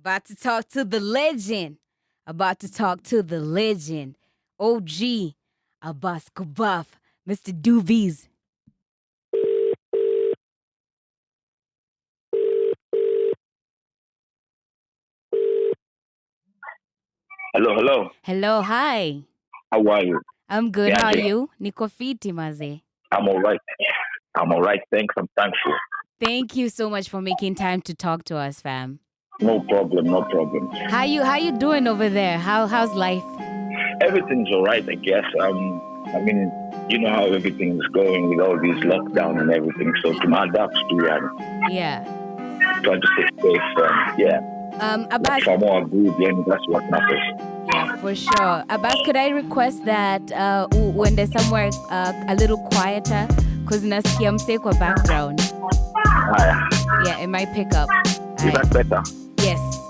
About to talk to the legend. About to talk to the legend. OG. Abbas Kubaf. Mr. Doobies. Hello. Hello, hi. How are you? I'm good. Yeah, How are yeah. you? Niko fiti, maze. I'm all right. Thanks. I'm thankful. Thank you so much for making time to talk to us, fam. No problem. How you doing over there? How's life? Everything's all right, I guess. I mean, you know how everything's going with all these lockdown and everything. So to adapt to Yeah. try to stay safe. Abbas. For more good, then that's what matters. Yeah, for sure. Abbas, could I request that when there's somewhere a little quieter, because nasikia mse kwa background. Yeah, it might pick up. Is that better?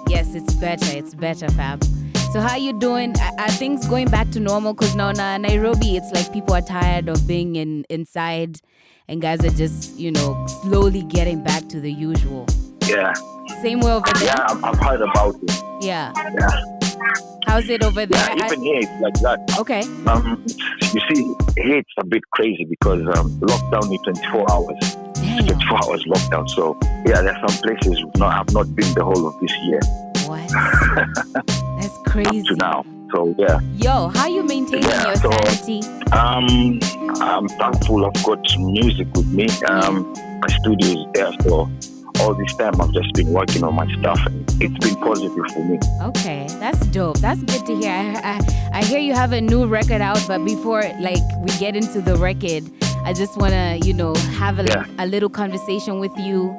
Yes, it's better, fam. So how you doing? Are things going back to normal? Because now in Nairobi, it's like people are tired of being inside and guys are just, slowly getting back to the usual. Yeah. Same way over there? Yeah, I've heard about it. Yeah. How's it over there? Yeah, even here it's like that. Okay. You see, here it's a bit crazy because lockdown is 24 hours. Damn. 24 hours lockdown. So, yeah, there's some places I've not been the whole of this year. What? That's crazy. Up to now. So, yeah. Yo, how you maintaining your sanity? I'm thankful I've got music with me. My studio is there, so all this time I've just been working on my stuff and it's been positive for me. Okay, that's dope. That's good to hear. I hear you have a new record out, but before we get into the record, I just want to, have a little conversation with you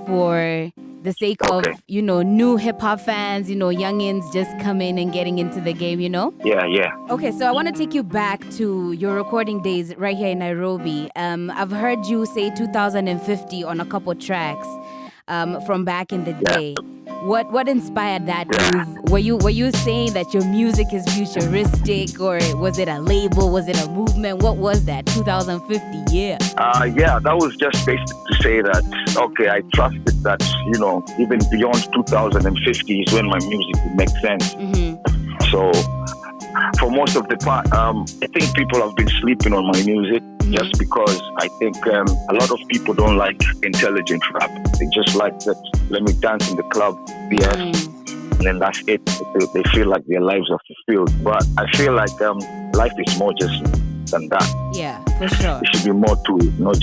for the sake of, new hip hop fans, youngins just coming and getting into the game, Yeah. Okay, so I want to take you back to your recording days right here in Nairobi. I've heard you say 2050 on a couple tracks from back in the day. What inspired that move? Were you saying that your music is futuristic, or was it a label? Was it a movement? What was that 2050? Yeah, that was just basically to say that I trusted that even beyond 2050 is when my music would make sense. Mm-hmm. So for most of the part, I think people have been sleeping on my music. Just because I think a lot of people don't like intelligent rap. They just like that, let me dance in the club, BS, and then that's it. They feel like their lives are fulfilled. But I feel like life is more just than that. Yeah, for sure. There should be more to it, not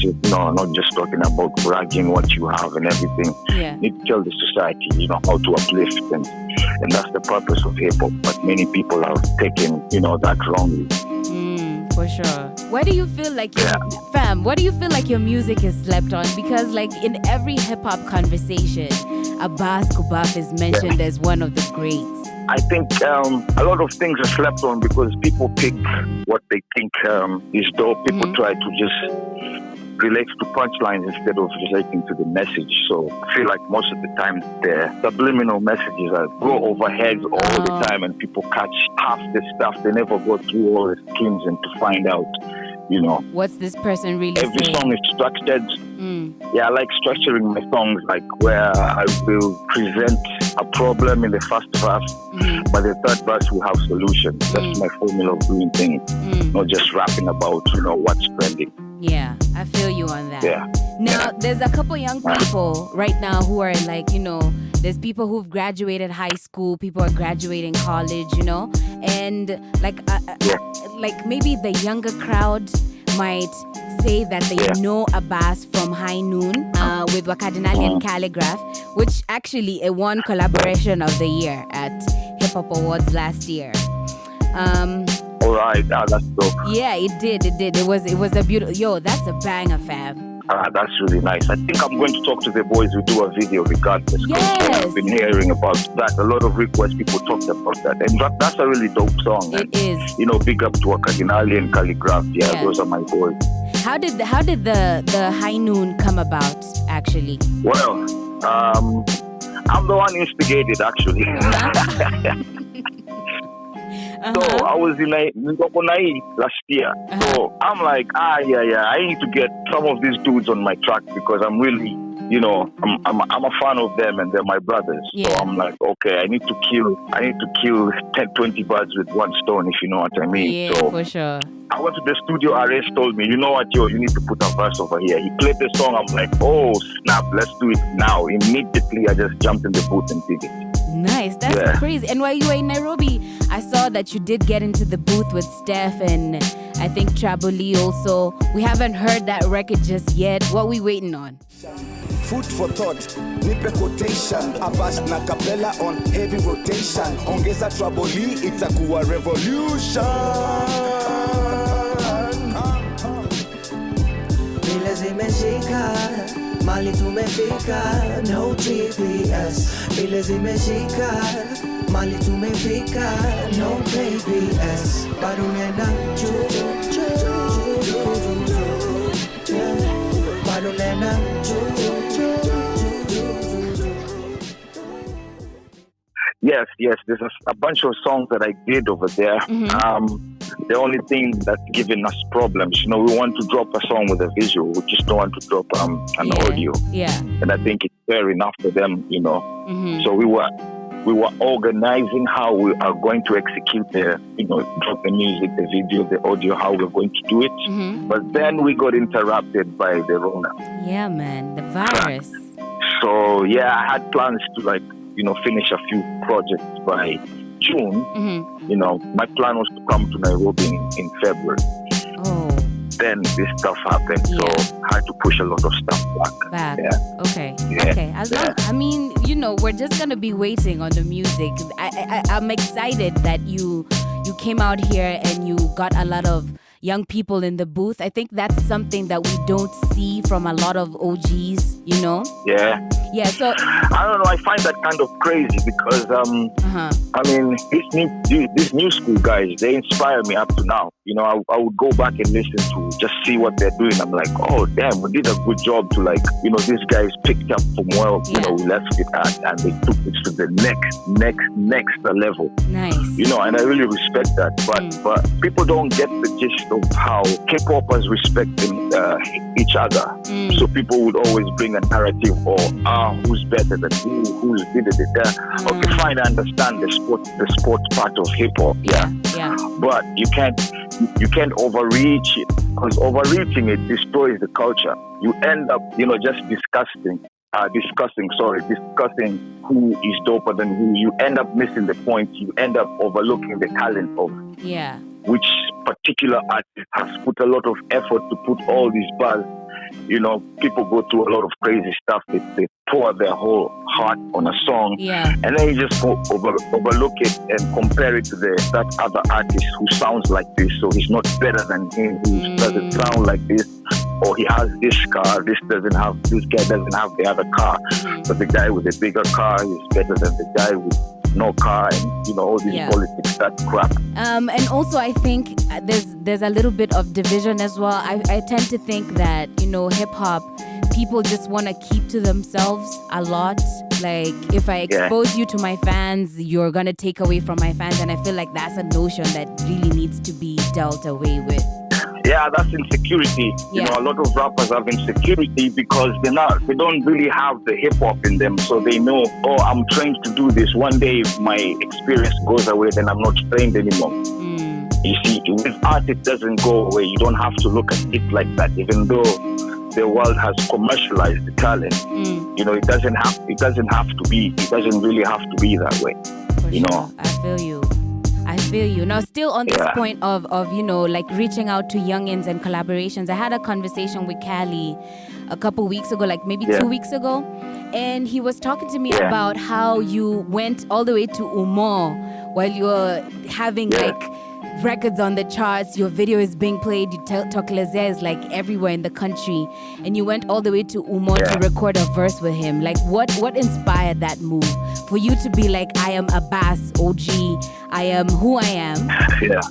just talking about bragging what you have and everything. Yeah. You need to tell the society, how to uplift and that's the purpose of hip-hop. But many people have taken, that wrongly. For sure. Why do you feel like your music is slept on? Because in every hip-hop conversation, Abbas Kubaf is mentioned as one of the greats. I think a lot of things are slept on because people pick what they think is dope. People try to just relate to punchlines instead of relating to the message. So I feel like most of the time the subliminal messages go over heads all the time and people catch half the stuff. They never go through all the schemes and to find out, what's this person really every saying? song is structured. Yeah, I like structuring my songs where I will present a problem in the first verse, but the third verse will have solutions. That's my formula of doing things. Not just rapping about, what's trending. Yeah, I feel you on that. Yeah. Now, there's a couple young people right now who are there's people who've graduated high school, people are graduating college, and maybe the younger crowd might say that they know Abbas from High Noon with Wakadinali and Calligraph, which actually it won collaboration of the year at Hip Hop Awards last year. Alright, that's dope. Yeah, it did. It was a beautiful. That's a banger, fam. That's really nice. I think I'm going to talk to the boys who do a video regardless. Yes. I've been hearing about that. A lot of requests, people talked about that. And that's a really dope song. It is. Big up to Wakadinali and Calligraph. Yeah, those are my boys. How did the High Noon come about, actually? Well, I'm the one who instigated, actually. So I was in Nairoberry last year. So I'm like, I need to get some of these dudes on my track because I'm really I'm a fan of them and they're my brothers. Yeah. So I'm like, okay, I need to kill 10, 20 birds with one stone, if you know what I mean. Yeah, so for sure. I went to the studio. Ares told me, you know what, you need to put a verse over here. He played the song. I'm like, oh snap, let's do it now. Immediately, I just jumped in the booth and did it. Nice, that's crazy. And while you were in Nairobi, I saw that you did get into the booth with Steph and I think Traboli also. We haven't heard that record just yet. What we waiting on? Food for thought, nipe quotation. Abbas na capella on heavy rotation. Ongeza Traboli, itakuwa revolution. Vile zimeshika, mali tumefika, no GPS. Vile zimeshika, mali tumefika, no KBS. Bado nenda bado nenda Yes. There's a bunch of songs that I did over there. The only thing that's giving us problems, we want to drop a song with a visual. We just don't want to drop an audio. Yeah. And I think it's fair enough for them, So we were organizing how we are going to execute drop the music, the video, the audio, how we're going to do it. But then we got interrupted by the Rona. Yeah, man, the virus. So I had plans to finish a few projects by June. My plan was to come to Nairobi in February. Oh. Then this stuff happened, so I had to push a lot of stuff back. Yeah. Okay. As long, we're just gonna be waiting on the music. I'm excited that you came out here and you got a lot of young people in the booth. I think that's something that we don't see from a lot of OGs, Yeah, so I don't know. I find that kind of crazy because these new school guys, they inspire me up to now. I would go back and listen to just see what they're doing. I'm like, oh damn, we did a good job to these guys picked up from where we left it at, and they took it to the next level. Nice. And I really respect that. But people don't get the gist of how K-popers respecting each other. So people would always bring a narrative or who's better than who's did it there. Okay, fine, I understand the sport part of hip hop, but you can't overreach it, because overreaching it destroys the culture. You end up just discussing who is doper than who. You end up missing the point. You end up overlooking the talent of which particular artist has put a lot of effort to put all these bars. People go through a lot of crazy stuff. They pour their whole heart on a song, and then you just overlook it and compare it to that other artist who sounds like this, so he's not better than him, who doesn't sound like this, or he has this car, this guy doesn't have the other car, but the guy with the bigger car is better than the guy with no car, and all these politics, that crap. And also I think there's a little bit of division as well. I tend to think that hip hop, people just want to keep to themselves a lot. Like, if I expose you to my fans, you're gonna take away from my fans, and I feel like that's a notion that really needs to be dealt away with. Yeah, that's insecurity. A lot of rappers have insecurity because they don't really have the hip hop in them. So they know, I'm trained to do this. One day if my experience goes away, then I'm not trained anymore. You see, with art, it doesn't go away. You don't have to look at it like that, even though the world has commercialized the talent. It doesn't really have to be that way. For sure. I feel you. Now, still on this point of reaching out to youngins and collaborations, I had a conversation with Cali a couple weeks ago, maybe 2 weeks ago, and he was talking to me about how you went all the way to Umo while you were having records on the charts. Your video is being played. Tokelezea is everywhere in the country, and you went all the way to Umo to record a verse with him. What inspired that move for you to be I am Abbas OG, I am who I am,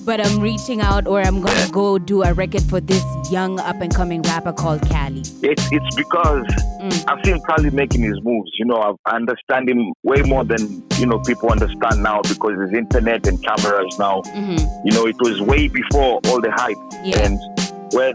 but I'm reaching out, or I'm gonna go do a record for this young up and coming rapper called Cali? It's because I've seen Cali making his moves. I understand him way more than people understand now, because there's internet and cameras now. It was way before all the hype, and where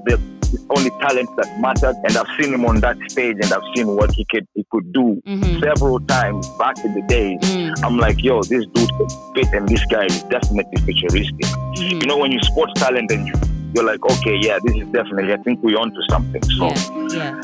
it's only talent that mattered. And I've seen him on that stage, and I've seen what he could do several times back in the days. I'm like, yo, this dude can fit, and this guy is definitely futuristic. You know, when you spot talent and you're like, okay, yeah, this is definitely, I think we're onto something. So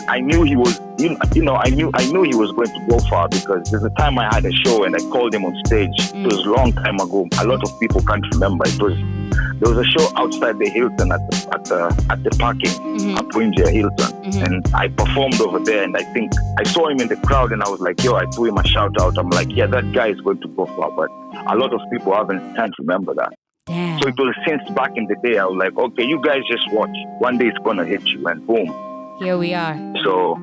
I knew he was, I knew he was going to go far, because there's a time I had a show and I called him on stage. It was a long time ago. A lot of people can't remember. There was a show outside the Hilton at the parking at Windsor Hilton, and I performed over there. And I think I saw him in the crowd, and I was like, yo, I threw him a shout out. I'm like, yeah, that guy is going to go far, but a lot of people can't remember that. Damn. So it was since back in the day. I was like, okay, you guys just watch. One day it's gonna hit you, and boom. Here we are. So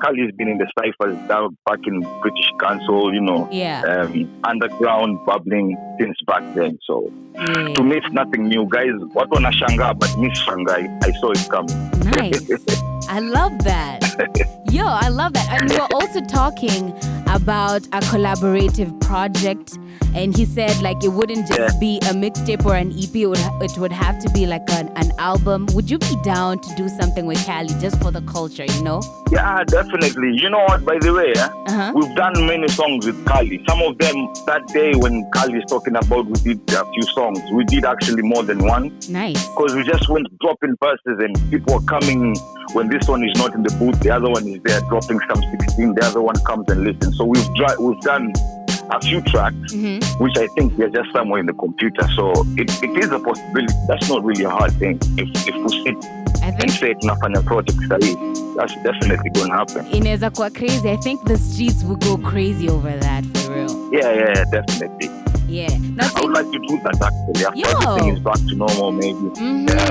Kali's been in the ciphers down back in British Council, underground bubbling since back then. So to me, it's nothing new, guys. What on a Shanga, but Miss Shanghai, I saw it coming. Nice. I love that. Yo, I love that. And we were also talking about a collaborative project. And he said, like, it wouldn't just be a mixtape or an EP. It would have to be like an album. Would you be down to do something with Kali just for the culture, you know? Yeah, definitely. You know what, by the way, we've done many songs with Kali. Some of them, that day when Kali is talking about, we did a few songs. We did actually more than one. Nice. Because we just went dropping verses, and people are coming. When this one is not in the booth, the other one is there dropping some 16. The other one comes and listens. So we've done a few tracks, which I think they're just somewhere in the computer. So it is a possibility. That's not really a hard thing. If we sit and say it's not a project study, that's definitely going to happen. Inaweza kuwa crazy. I think the streets will go crazy over that, for real. Yeah, definitely. Yeah. I would like to do that actually. After everything is back to normal, maybe.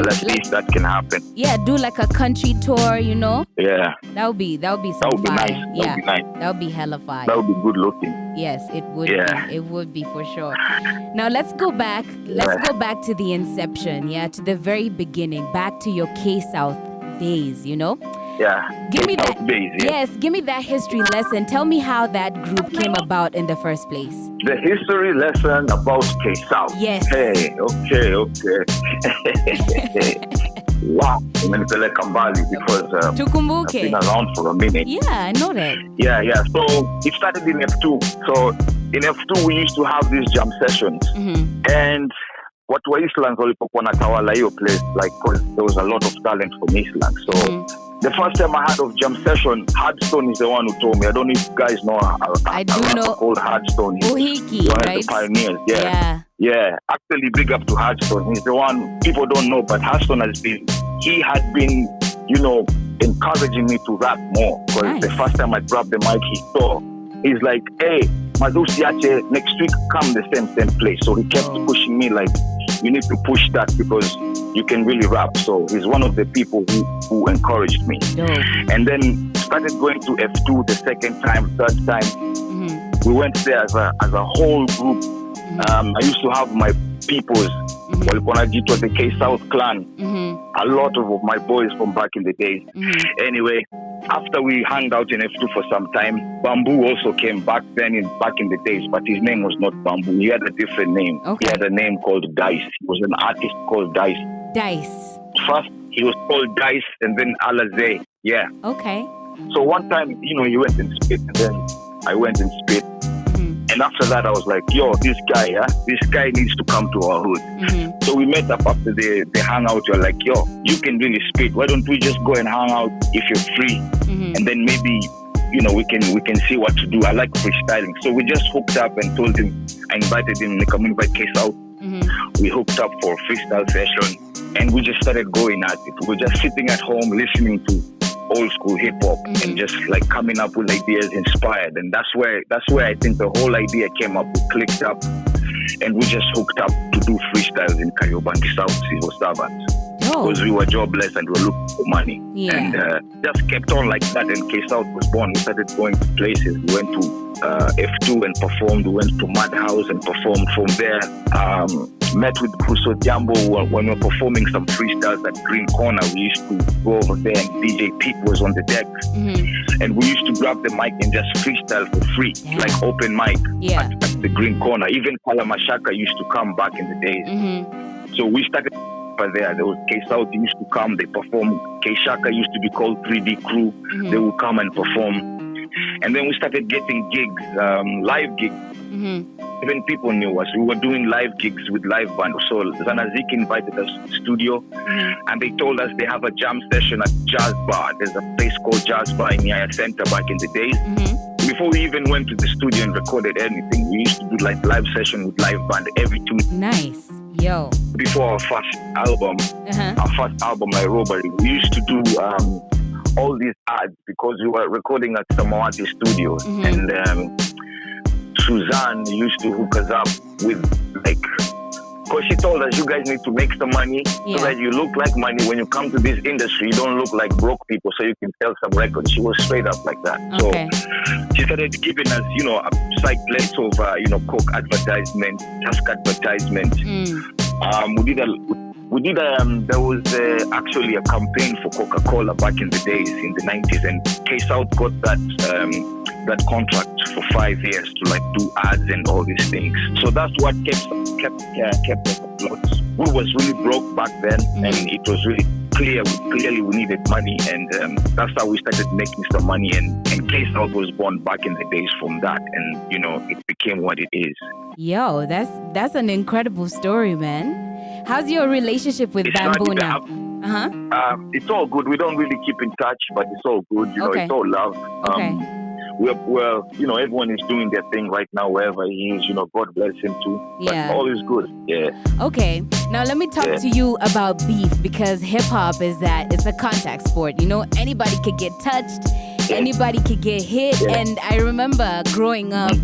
Let's see if that can happen. Yeah, do like a country tour, you know? Yeah. That would be some nice. Yeah. That would be nice. That would be hella fire. That would be good looking. Yes, it would be. It would be for sure. Now let's go back. Let's go back to the inception, to the very beginning, back to your K-South days, you know? Yeah. Give me that. Yes, give me that history lesson. Tell me how that group came about in the first place. The history lesson about K-South. Yes. Hey, okay. Wow. Umenipeleka mbali because Tukumbuke. I've been around for a minute. Yeah, I know that. Yeah. So it started in F2. So in F2 we used to have these jam sessions. And what were Eastlands walipokuwa natawala hiyo place, like, cause there was a lot of talent from Eastland. So the first time I had of jam session, Hardstone is the one who told me. I don't know if you guys know I do know called Hardstone. Uhiki, one right? of the pioneers. Yeah. Actually, big up to Hardstone. He's the one people don't know, but Hardstone he had been, encouraging me to rap more. Because the first time I grabbed the mic, he's like, hey, Madusi Ache, next week come the same place. So he kept pushing me like, you need to push that because you can really rap. So he's one of the people who encouraged me. And then started going to F2 the second time, third time. We went there as a whole group. I used to have my peoples, walikuwa the K-South clan. A lot of my boys from back in the days. Anyway, after we hung out in F2 for some time, Bamboo also came back in the days, but his name was not Bamboo. He had a different name. Okay. He had a name called Dice. He was an artist called Dice. Dice. First, he was called Dice, and then Alaze. Yeah. Okay. So one time, he went and spit, and then I went and spit. And after that, I was like, yo, this guy needs to come to our hood. So we met up after the hangout. You're like, yo, you can really spit. Why don't we just go and hang out if you're free? And then maybe, we can see what to do. I like freestyling. So we just hooked up and told him, I invited him to come invite K-South. We hooked up for a freestyle session and we just started going at it. We were just sitting at home listening to old school hip hop and just like coming up with ideas inspired, and that's where I think the whole idea came up. We clicked up and we just hooked up to do freestyles in Kariobangi South civil servants because we were jobless and we were looking for money. And just kept on like that, and K-South was born. We started going to places. We went to F2 and performed. We went to Madhouse and performed. From there, met with Bruso Jambo when we were performing some freestyles at Green Corner. We used to go over there and DJ Pete was on the deck. And we used to grab the mic and just freestyle for free, like open mic at the Green Corner. Even Kala Mashaka used to come back in the days. So we started rapper there. There was K-South used to come, they perform. K-Shaka used to be called 3D Crew. They would come and perform. And then we started getting gigs, live gigs. Even people knew us. We were doing live gigs with live band. So Zanazik invited us to the studio, and they told us they have a jam session at Jazz Bar. There's a place called Jazz Bar in Yaya Center back in the days. Before we even went to the studio and recorded anything, we used to do like live session with live band every 2 days. Nice. Yo. Before our first album, Nairoberry, we used to do all these ads because we were recording at Samawati Studios, and Suzanne used to hook us up with like, because she told us, you guys need to make some money so that you look like money. When you come to this industry, you don't look like broke people, so you can sell some records. She was straight up like that. Okay. So she started giving us, a side plates of, Coke advertisement, Tusk advertisement. There was actually a campaign for Coca-Cola back in the days, in the 90s, and K-South got that contract for 5 years to like do ads and all these things. So that's what kept us afloat. We was really broke back then, and it was really clearly we needed money, and that's how we started making some money. And K-South was born back in the days from that, and it became what it is. Yo, that's an incredible story, man. How's your relationship with Bamboo now? It's all good. We don't really keep in touch, but it's all good. It's all love. We're everyone is doing their thing right now wherever he is. God bless him too. Yeah. But all is good. Yeah. Okay. Now let me talk to you about beef, because hip hop it's a contact sport. Anybody could get touched, anybody could get hit, and I remember growing up.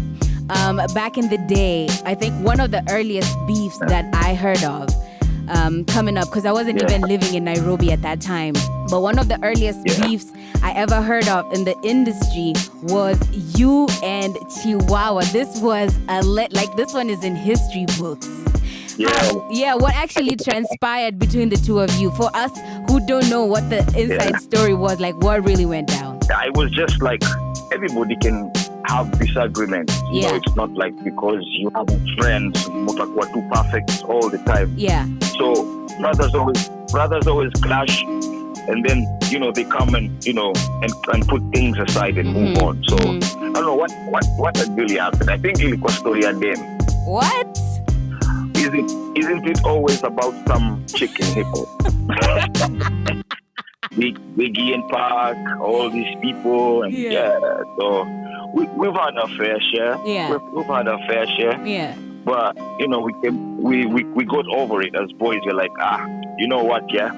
Back in the day, I think one of the earliest beefs that I heard of coming up, because I wasn't even living in Nairobi at that time, but one of the earliest beefs I ever heard of in the industry was you and Chiwawa. This was this one is in history books. What actually transpired between the two of you? For us who don't know what the inside story was, like what really went down? I was just like, everybody can have disagreements. It's not like because you have friends, not like too perfect all the time. Yeah. So brothers always clash, and then they come and and put things aside and move on. So I don't know what had really happened. I think it was story at them. What? Isn't it always about some chick in hip hop? Biggie and Park, all these people, and so we've had our fair share. Yeah, we've had our fair share. Yeah, but we got over it as boys. We're like, you know what? Yeah,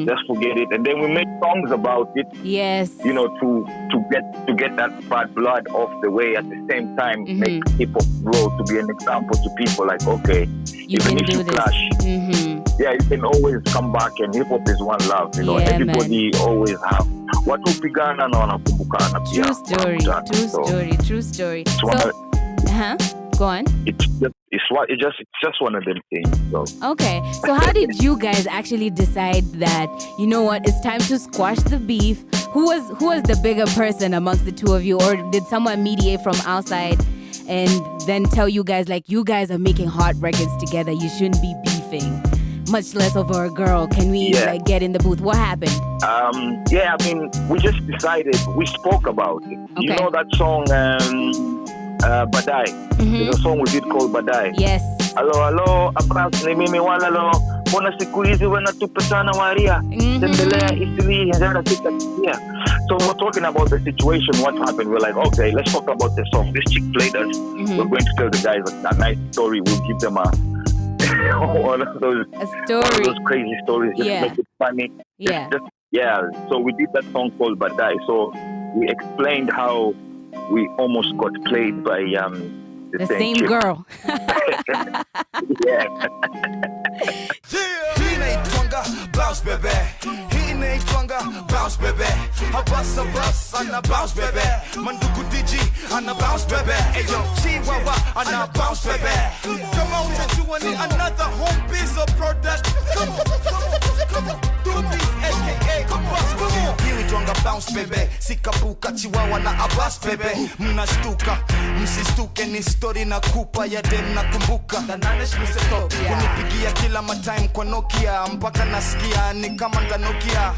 let's forget it, and then we made songs about it. Yes, to get that bad blood off the way. At the same time, make hip hop grow to be an example to people. Like, okay, even if you clash. Yeah, you can always come back, and hip hop is one love. Everybody always have. Watupigana na wanakumbukana pia. True story. Go on. It's just one of them things. So. Okay, so how did you guys actually decide that it's time to squash the beef? Who was the bigger person amongst the two of you, or did someone mediate from outside and then tell you guys like, you guys are making hot records together, you shouldn't be beefing, much less over a girl? Can we get in the booth? What happened? We just decided. We spoke about it. Okay. You know that song, Badai? There's a song we did called Badai. Yes. Hello, Abbas, ni mimi wala lo. Mbona siku hizi wanatupa sana waria? Tendelea isili hinjara sita. Yeah. So we're talking about the situation, what happened. We're like, okay, let's talk about the song. This chick played us. We're going to tell the guys a nice story. We'll give them one of those crazy stories. Just make it funny. So we did that song called Badai. So we explained how we almost got played by the same girl. Bounce baby, hitting a twanga, bounce baby. Abbas on a bounce baby. Manduku DG on a bounce baby. Ayo, Chiwawa on a bounce baby. Come on, that you want another home piece of product. Come on. Do these AKA Abbas, come on. Hitting twanga, bounce baby. Si Kapuka, Chiwawa na Abbas baby. Mnashtuka, msistuke ni story na kupa ya dem na kumbuka. Kunipigia kila matime kwa Nokia, mpaka nasikia ni kama Nokia.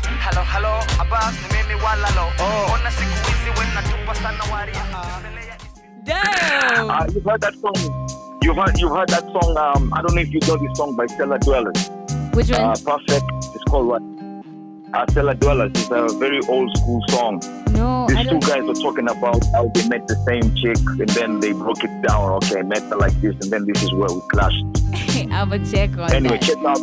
Hello, Abbas, ni mimi walalo. Ona siku hizi wena tupa sana waria. Damn! You've heard that song. You've heard that song. I don't know if you know this song by Cellar Dwellers. Which one? Perfect. It's called what? Cellar Dwellers. It's a very old school song. No, These two guys are talking about how they met the same chick and then they broke it down. Okay, I met her like this and then this is where we clashed. I will check on Anyway, that. check out.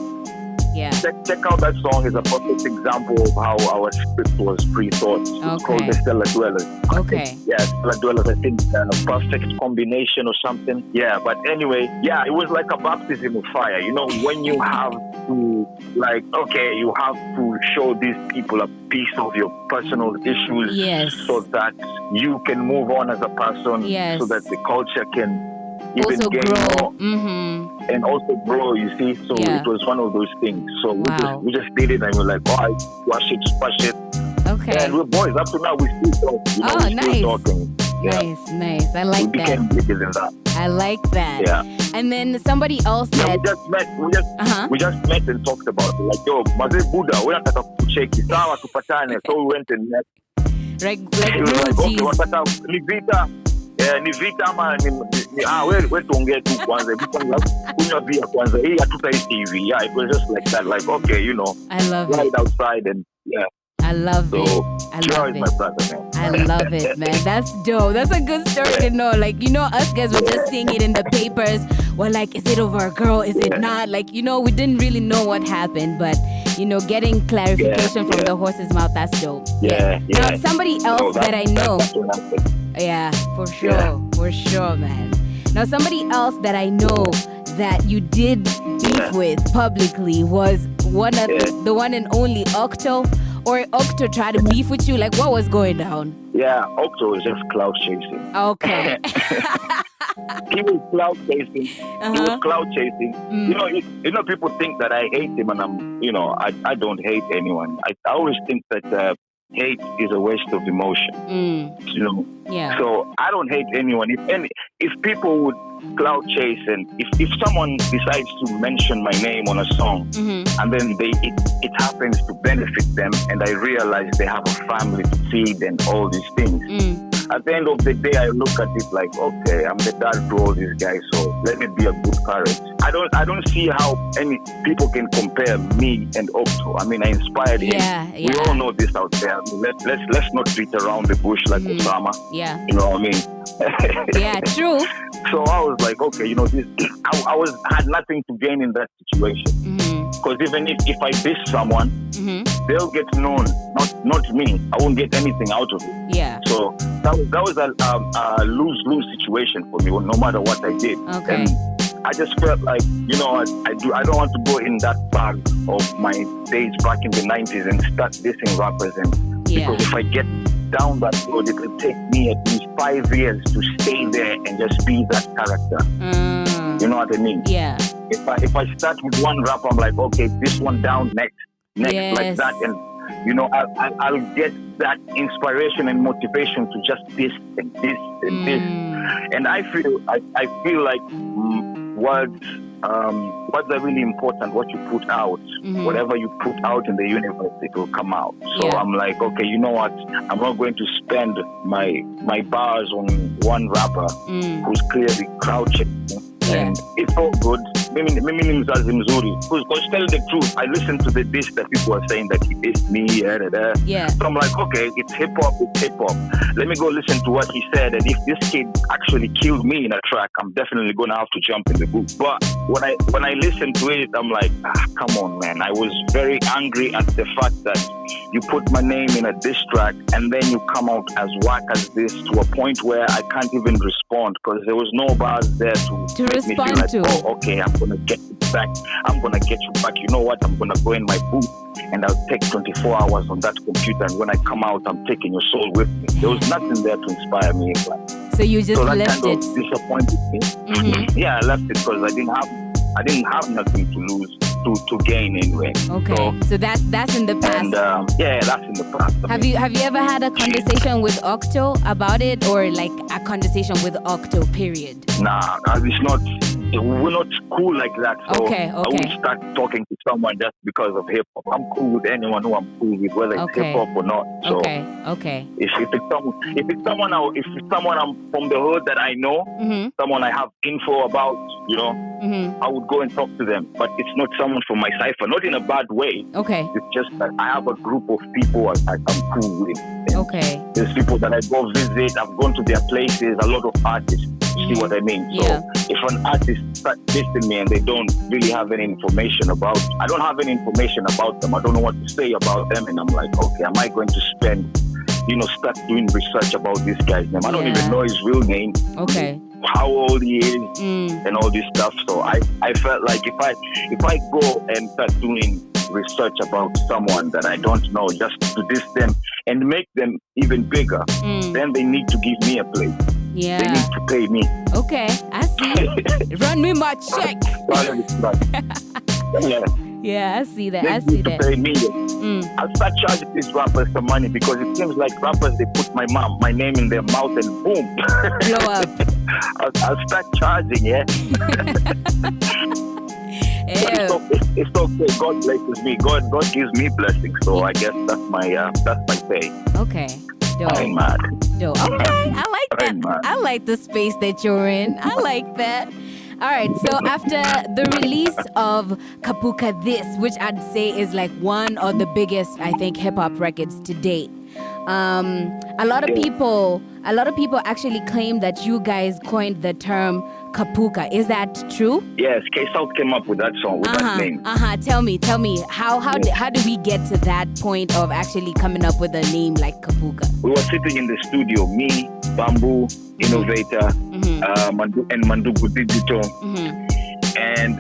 Yeah. Check out that song. Is a perfect example of how our script was pre-thought. It's called the Cellar Dwellers. Okay. Yeah, Cellar Dwellers. I think perfect combination or something. Yeah, but anyway, yeah, it was like a baptism of fire. You know, when you have to, like, okay, you have to show these people a piece of your personal issues, Yes. so that you can move on as a person, Yes. so that the culture can even Also gain grow. more and also grow, you see. So Yeah. it was one of those things. So Wow. we just did it and we're like, oh, I squash it. Okay. And we're boys. Up to now, we still talk. You know, Oh, we're nice. still talking. Yeah. Nice. I We like that. became bigger than that. I like that. Yeah. And then somebody else Yeah, said, we just met. uh-huh. We just met and talked about it. Like, yo, Maze Buddha, we nataka kucheki sawa tupatane. So we went and met. like He was bro like, okay, G's. wataka ni vita. Ni vita ama we tuongee tu kwanza. Kunywa bia kwanza. Hii hatutaishi hivi. Yeah, it was just like that. Like, okay, you know, I love right it. outside and yeah. I love So, it. I Joe love is it. my brother, man. I love it, man. That's dope. That's a good story to know. Like, you know, us guys were just seeing it in the papers. We're like, is it over a girl? Is it not? Like, you know, we didn't really know what happened. But, you know, getting clarification from the horse's mouth, that's dope. Yeah. Now, somebody else that I know. That's what happened. Yeah, for sure. Yeah. For sure, man. Now, somebody else that I know that you did beef with publicly was the one and only Octo. Or Octo tried to beef with you? Like, what was going down? Yeah, Octo was just cloud chasing. Okay. He was cloud chasing. He was cloud chasing. You know, people think that I hate him, and I don't hate anyone. I always think that hate is a waste of emotion. You know. Yeah. So I don't hate anyone. If people would cloud chase, and if someone decides to mention my name on a song, and then it happens to benefit them, and I realize they have a family to feed and all these things. At the end of the day, I look at it like, okay, I'm the dad to all these guys, so let me be a good parent. I don't see how any people can compare me and Octo. I mean, I inspired him. Yeah. We all know this out there. Let's not beat around the bush like Osama. Yeah. You know what I mean? Yeah, true. So I was like, okay, you know, I had nothing to gain in that situation. Because even if I diss someone, they'll get known, not me. I won't get anything out of it. Yeah. So that was a lose-lose situation for me, no matter what I did. Okay. And I just felt like, you know, I don't want to go in that bag of my days back in the 90s and start dissing rappers. Because if I get down that road, it will take me at least 5 years to stay there and just be that character. You know what I mean? Yeah. If I start with one rap, I'm like, okay, this one down, next, Yes. like that. And, you know, I'll get that inspiration and motivation to just this and this and this. And I feel like words are really important. What you put out, whatever you put out in the universe, it will come out. So I'm like, okay, you know what? I'm not going to spend my bars on one rapper who's clearly crouching. And it's all good. Because tell the truth, I listen to the diss that people are saying that he dissed me. Yeah. So I'm like, okay, it's hip hop. Let me go listen to what he said. And if this kid actually killed me in a track, I'm definitely going to have to jump in the booth. But when I listen to it, I'm like, come on, man. I was very angry at the fact that you put my name in a diss track and then you come out as whack as this, to a point where I can't even respond because there was no bars there to make me feel respond like, to. oh, okay, I'm going to get you back. I'm going to get you back. You know what? I'm going to go in my booth and I'll take 24 hours on that computer. And when I come out, I'm taking your soul with me. There was nothing there to inspire me. So you just So that left kind it. of disappointed me. Yeah, I left it because I didn't have nothing to lose. to gain anyway. Okay, so that's in the past. And that's in the past. Have you ever had a conversation with Octo about it, or like a conversation with Octo? Period. Nah, it's not. We're not cool like that. So Okay. I won't start talking to someone just because of hip hop. I'm cool with anyone who I'm cool with, whether it's hip hop or not. So Okay. If it's someone I'm from the hood that I know, someone I have info about, I would go and talk to them. But it's not someone from my cipher, not in a bad way. Okay. It's just that I have a group of people I'm cool with. Okay. There's people that I go visit. I've gone to their places. A lot of artists. See what I mean? Yeah. So if an artist starts listening me and they don't really have any information about, I don't have any information about them. I don't know what to say about them, and I'm like, okay, am I going to start doing research about this guy's name? I don't even know his real name. Okay. How old he is and all this stuff. So I felt like if I go and start doing research about someone that I don't know just to diss them and make them even bigger, then they need to give me a place. Yeah. They need to pay me. Okay, I see. Run me my check. Yeah, I see that. They need to pay me. I'll start charging these rappers some money because it seems like rappers, they put my name in their mouth and boom. Blow up. I'll start charging, yeah. It's okay. God blesses me. God gives me blessings. So I guess that's my pay. Okay. Dope. I'm mad. Dope. Okay, I like that. I like the space that you're in. I like that. All right, so after the release of Kapuka This, which I'd say is like one of the biggest, I think, hip-hop records to date, a lot of people actually claim that you guys coined the term Kapuka. Is that true? Yes, K-South came up with that song, with that name. Tell me, how do we get to that point of actually coming up with a name like Kapuka? We were sitting in the studio, me, Bamboo, Innovator, and Mandugu Digital, and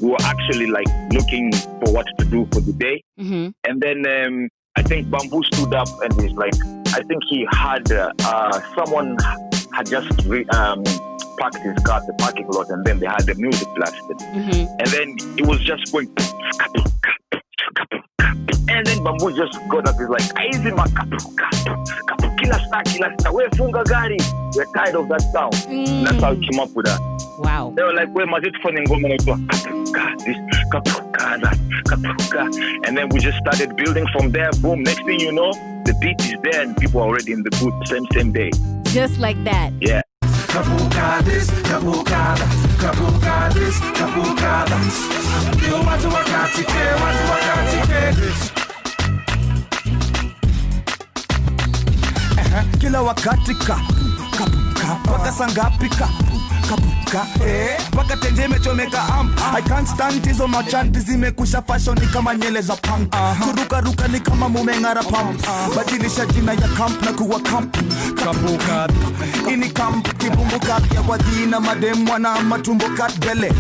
we were actually like looking for what to do for the day. And then I think Bamboo stood up and he's like, I think he had someone had just parked his car at the parking lot, and then they had the music blasted, and then it was just going. And then Bamboo just got up. He's like, "Aizi makapuka, kila star, we funga gari." We're tired of that sound. That's how he came up with that. Wow. They were like, "Where must it funny ngoma naitwa Kapuka, this Kapuka, that Kapuka," and then we just started building from there. Boom! Next thing you know, the beat is there and people are already in the booth same day. Just like that. Yeah. Kapuka this, Kapuka that, Kapuka this, Kapuka that. You want to wakati this. Kila wakati kapuka, paka sangapi kapuka, paka tenje mechomeka I can't stand hizo machanti zimekusha fashion ni kama nyele za punk. Kuruka ni kama mumengara pump. Badilisha jina ya camp na kuwa camp. Kapuka ini camp kibumbuka ya wadina madem wana matumbo katbele.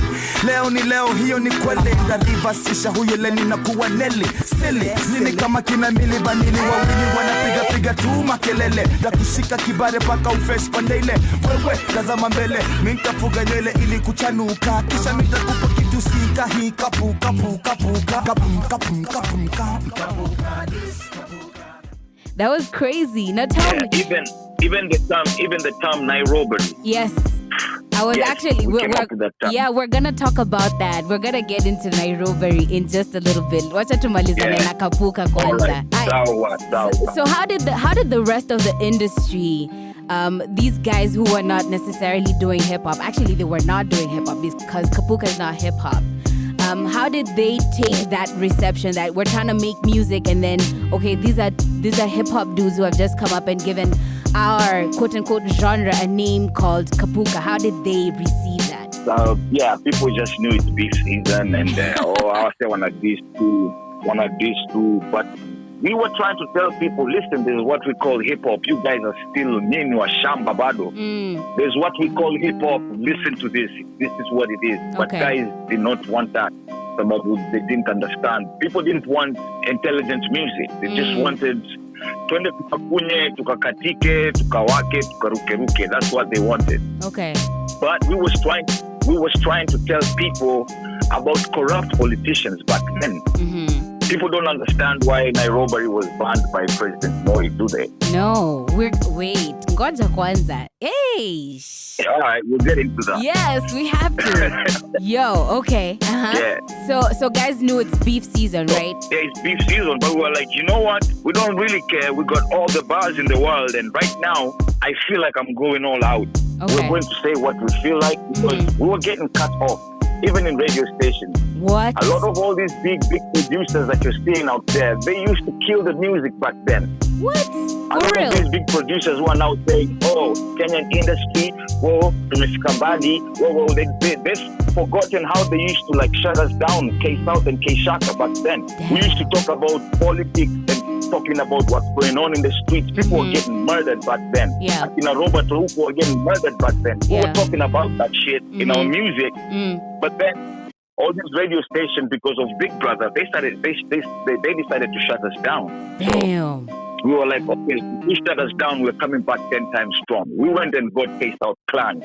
Leo ni leo, hiyo ni kwele. Ndarivasisha huyo leni na kuwa neli silly. Nini kama kina mili vanili wawili wanapiga tu makelele. Da kushika kibare paka ufresh pandele. Wewe tazama mbele, mintafuga nywele ili kuchanuka. Kisha mitakupa kitu sika hii kapuka. That was crazy. Now tell me. Even the term Nairoberry. Yes. I was actually we're gonna talk about that. We're gonna get into Nairoberry in just a little bit. Wacha tumalizane na Kapuka kwanza. So how did the rest of the industry, these guys who were not necessarily doing hip hop, actually they were not doing hip hop because Kapuka is not hip hop. How did they take that reception that we're trying to make music and then okay, these are hip hop dudes who have just come up and given our quote unquote genre a name called Kapuka? How did they receive that? People just knew it's beef season and I say one of these two, but we were trying to tell people, listen, this is what we call hip hop. You guys are still nini wa shamba bado. There's what we call hip hop. Listen to this. This is what it is. But guys did not want that. They didn't understand. People didn't want intelligent music. They just wanted twende tukakunye, tukakatike, tukawake, tukarukeruke. That's what they wanted. Okay. But we was trying to tell people about corrupt politicians back then. People don't understand why Nairoberry was banned by President Moi, do they? No, wait. Ngoja kwanza. Hey. All right, we'll get into that. Yes, we have to. Yo, okay. Yeah. So guys knew it's beef season, right? Yeah, it's beef season, but we were like, you know what? We don't really care. We got all the bars in the world, and right now, I feel like I'm going all out. Okay. We're going to say what we feel like because we were getting cut off, even in radio stations. What? A lot of all these big producers that you're seeing out there, they used to kill the music back then. What? A lot of these big producers who are now saying, oh, Kenyan industry, whoa, Mbadi, whoa, they've forgotten how they used to like shut us down, K-South and K-Shaka back then. Damn. We used to talk about politics and talking about what's going on in the streets. People were getting murdered back then. Yeah. Robert were getting murdered back then. We were talking about that shit in our music. But then all these radio stations, because of Big Brother, they decided to shut us down. Damn. So we were like, okay, if you shut us down, we're coming back 10 times strong. We went and got K-South Clan,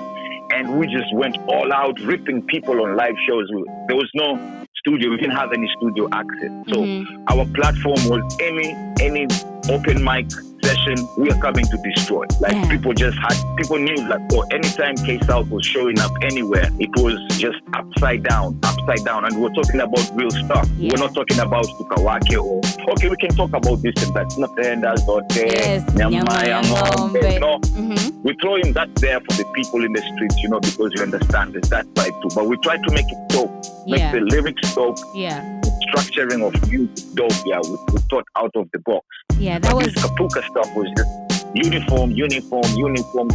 and we just went all out, ripping people on live shows. There was no studio. We didn't have any studio access. So our platform was any open mic session, we are coming to destroy. Like people knew that. So anytime K-South was showing up anywhere, it was just upside down. And we're talking about real stuff. We're not talking about Tukawake or, okay, we can talk about this and that. No, we're throwing that there for the people in the streets, because you understand there's that side too. But we try to make it dope, make the lyrics dope. The structuring of music dope. Yeah, we thought out of the box. Yeah, that was... This Kapuka stuff was just uniform,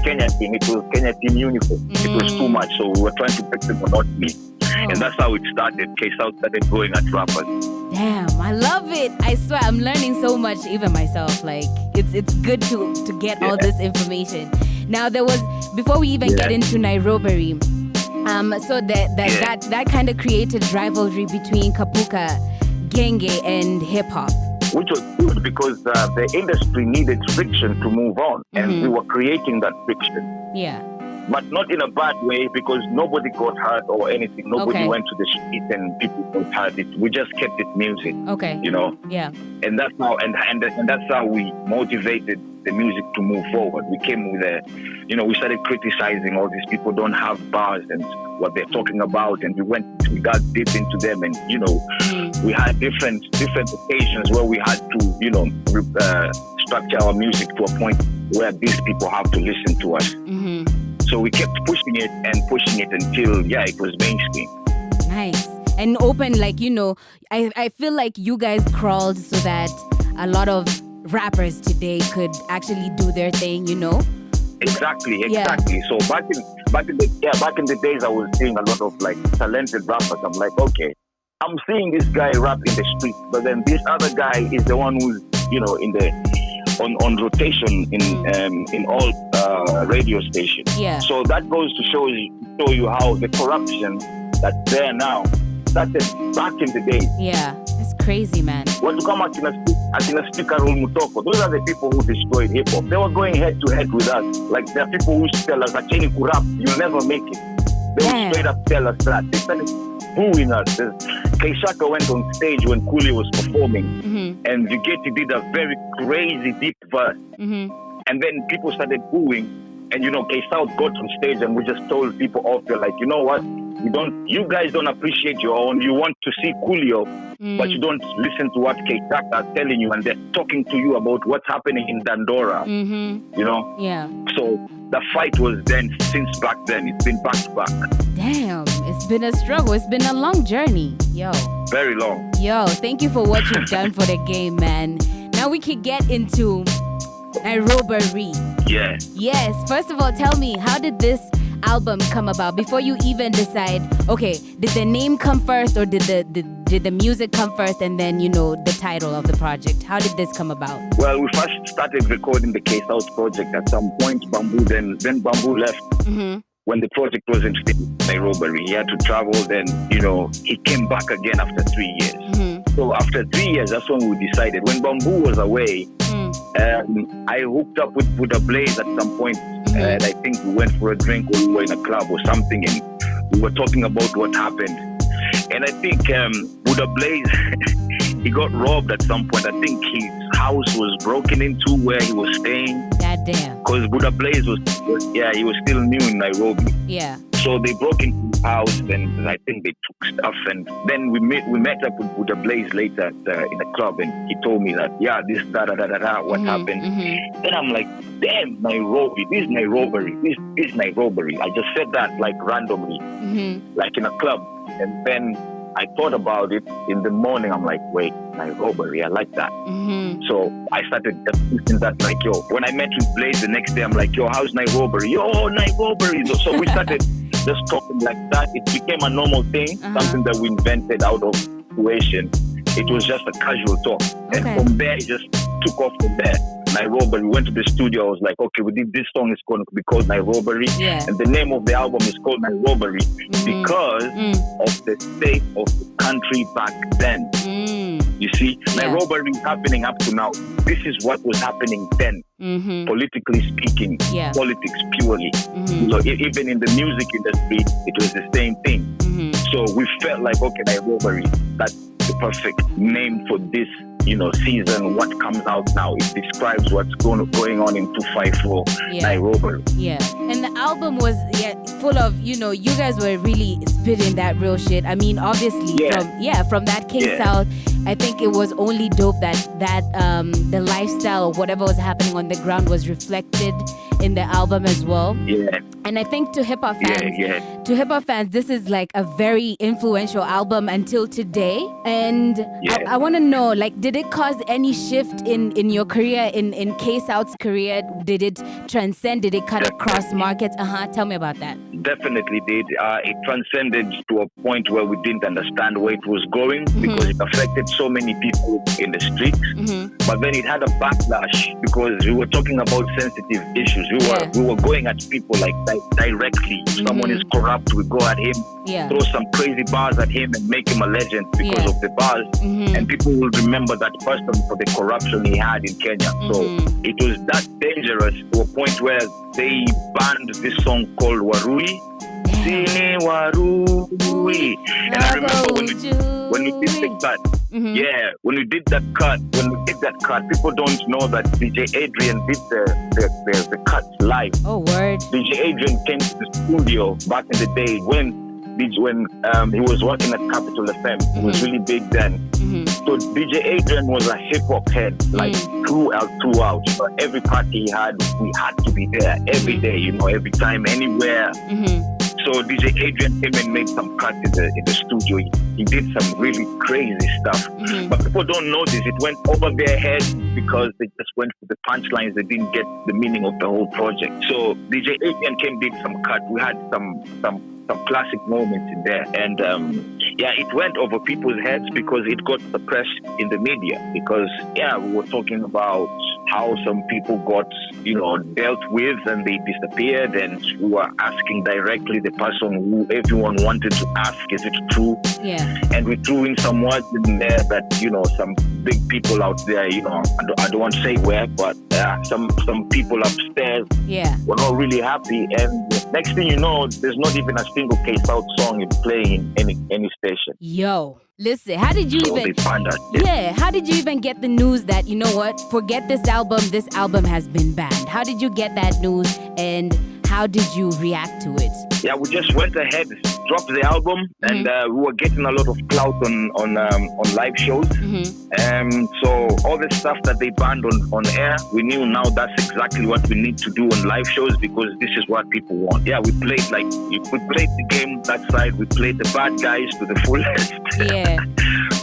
Kenya team. It was Kenya team uniform. It was too much, so we were trying to break the monotony. And that's how it started. K-South started going at rappers. Damn, I love it. I swear, I'm learning so much, even myself. Like, it's good to get all this information. Now, there was, before we even get into Nairoberry, so that kind of created rivalry between Kapuka, Genge, and hip hop. Which was good because the industry needed friction to move on, and we were creating that friction. Yeah. But not in a bad way, because nobody got hurt or anything. Nobody went to the street and people got hurt. We just kept it music. Okay. Yeah. And that's how and that's how we motivated the music to move forward. We came with we started criticizing all these people don't have bars and what they're talking about, and we got deep into them, and we had different occasions where we had to structure our music to a point where these people have to listen to us. So we kept pushing it until it was mainstream. Nice. And open, like, I feel like you guys crawled so that a lot of rappers today could actually do their thing, Exactly. So back in the days, I was seeing a lot of like talented rappers. I'm like, okay, I'm seeing this guy rap in the street, but then this other guy is the one who's on rotation in all radio stations. Yeah. So that goes to show you how the corruption that's there now started back in the day. Yeah, it's crazy, man. When you come Akina Speaker Rul Mutoko, those are the people who destroyed hip hop. They were going head to head with us. Like, there are people who tell us, Acheni Kurap, you'll never make it. They would straight up tell us that. They started booing us. K-Shaka went on stage when Cooley was performing, and Vigeti did a very crazy deep verse. And then people started booing, and K-South got on stage, and we just told people off, they're like, you know what? You guys don't appreciate your own. You want to see Coolio, but you don't listen to what K-Shaka is telling you, and they're talking to you about what's happening in Dandora. Yeah. So the fight was then, since back then, it's been back to back. Damn, it's been a struggle. It's been a long journey. Yo. Very long. Yo, thank you for what you've done for the game, man. Now we can get into Nairoberry. Yeah. Yes. First of all, tell me, how did this album come about? Before you even decide, okay, did the name come first, or did the music come first, and then the title of the project? How did this come about? Well, we first started recording the K-South project at some point. Bamboo then Bamboo left. When the project wasn't still in Nairobi. He had to travel. Then he came back again after 3 years. So after 3 years, that's when we decided. When Bamboo was away, I hooked up with Buddha Blaze at some point. And I think we went for a drink, or we were in a club or something, and we were talking about what happened. And I think Buddha Blaze, he got robbed at some point. I think his house was broken into where he was staying. God damn. Because Buddha Blaze he was still new in Nairobi. Yeah. So they broke into his house, and I think they took stuff. And then we met up with Buddha Blaze later in a club, and he told me that, this what happened. Then I'm like, damn, Nairobi, this is Nairoberry, this is Nairoberry. I just said that like randomly, like in a club. And then I thought about it in the morning. I'm like, wait, Nairoberry, I like that. So I started just thinking that, like, yo, when I met with Blaze the next day, I'm like, yo, how's Nairoberry? Yo, Nairoberry. So we started just talking like that. It became a normal thing, something that we invented out of situation. It was just a casual talk. And from there, it just took off from there. Nairoberry. We went to the studio. I was like, okay, we did this song. It's going to be called Nairoberry. Yeah. And the name of the album is called Nairoberry because of the state of the country back then. You see, Nairoberry is happening up to now. This is what was happening then, politically speaking, politics purely. So even in the music industry, it was the same thing. So we felt like, okay, Nairoberry, that's the perfect name for this, season, what comes out now. It describes what's going on in 254 Nairobi. Yeah. And the album was full of, you guys were really spitting that real shit. I mean, obviously, from that case out, I think it was only dope that the lifestyle or whatever was happening on the ground was reflected in the album as well. Yeah. And I think to hip hop fans, this is like a very influential album until today. And I want to know, like, did it cause any shift in your career, in K-South's career? Did it transcend? Did it cut across markets? Tell me about that. Definitely did. It transcended to a point where we didn't understand where it was going because it affected so many people in the streets. But then it had a backlash because we were talking about sensitive issues. We were going at people like directly. If someone is corrupt, we go at him, throw some crazy bars at him and make him a legend because of the bars. And people will remember that person for the corruption he had in Kenya. So it was that dangerous to a point where they banned this song called Warui. Sini Warui. And I remember when we did the cut, when we did that cut, people don't know that DJ Adrian did the cut live. Oh, word. DJ Adrian came to the studio back in the day when he was working at Capital FM. He was really big then. So DJ Adrian was a hip hop head, like throughout. So every party he had, we had to be there every day, every time, anywhere. So DJ Adrian came and made some cuts in the studio. He did some really crazy stuff. But people don't know this. It went over their heads because they just went for the punchlines. They didn't get the meaning of the whole project. So DJ Adrian came, did some cuts. We had some classic moments in there. And it went over people's heads because it got suppressed in the media. Because, we were talking about how some people got, dealt with and they disappeared, and we were asking directly the person who everyone wanted to ask, is it true? Yeah. And we threw in some words in there that, some big people out there, I don't want to say where, but some people upstairs were not really happy. And next thing you know, there's not even a single K-South song playing in any station. Yo. Listen, how did you how did you even get the news that, forget this album has been banned? How did you get that news and how did you react to it? Yeah, we just went ahead, dropped the album, and we were getting a lot of clout on live shows. So all the stuff that they banned on air, we knew now that's exactly what we need to do on live shows because this is what people want. Yeah, we played the game that side, we played the bad guys to the fullest. Yeah.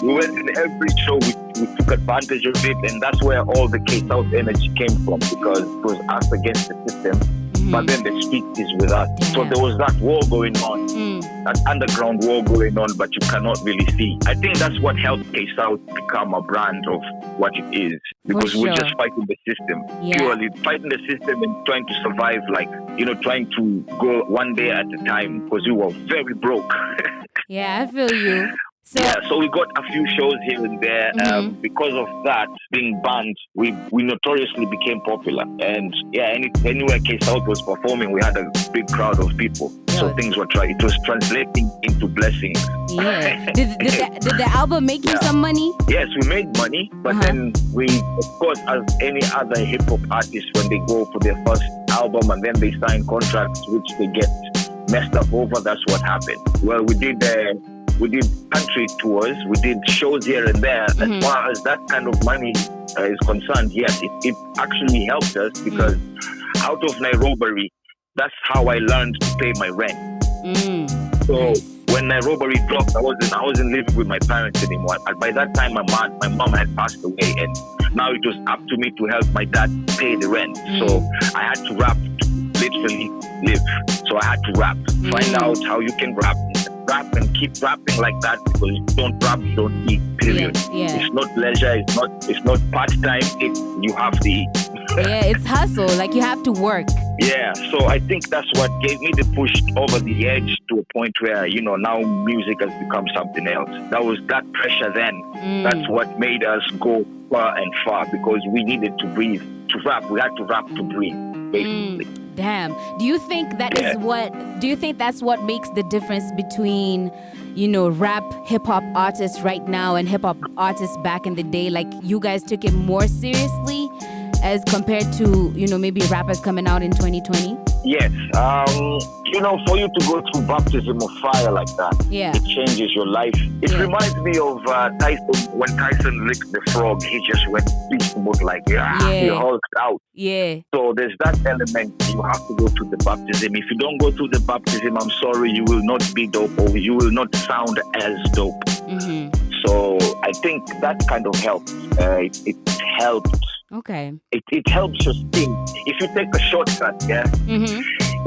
We went in every show, we took advantage of it, and that's where all the K-South energy came from because it was us against the system. But then the street is with us. Yeah. So there was that war going on, that underground war going on, but you cannot really see. I think that's what helped K-South become a brand of what it is. Because we're just fighting the system. Yeah. Purely fighting the system and trying to survive, trying to go one day at a time because we were very broke. Yeah, I feel you. So we got a few shows here and there. Because of that being banned, we notoriously became popular. And anywhere K-South was performing, we had a big crowd of people. So things were it was translating into blessings. Yeah. Did the album make you some money? Yes, we made money, but then we, of course, as any other hip hop artist, when they go for their first album and then they sign contracts which they get messed up over, that's what happened. Well, we did country tours, we did shows here and there. As far as that kind of money is concerned, yes, it actually helped us because out of Nairoberry, that's how I learned to pay my rent. So when Nairoberry dropped, I wasn't living with my parents anymore. And by that time, my mom had passed away, and now it was up to me to help my dad pay the rent. So I had to rap to literally live. So I had to rap, find out how you can rap and keep rapping like that, because if you don't rap, you don't eat, period. It's not leisure, it's not part-time, you have to eat. It's hustle, like you have to work. Yeah, so I think that's what gave me the push over the edge to a point where, now music has become something else. That was that pressure then. That's what made us go far and far, because we needed to breathe. To rap, we had to rap to breathe, basically. Damn. Do you think that's what makes the difference between, rap hip hop artists right now and hip hop artists back in the day? Like, you guys took it more seriously as compared to, maybe rappers coming out in 2020? Yes. For you to go through baptism of fire like that, it changes your life. It reminds me of Tyson. When Tyson licked the frog, he just went beast mode, he hulked out. Yeah. So there's that element. You have to go through the baptism. If you don't go through the baptism, I'm sorry, you will not be dope, or you will not sound as dope. So I think that kind of helps. It helps. Okay. It helps you think. If you take a shortcut,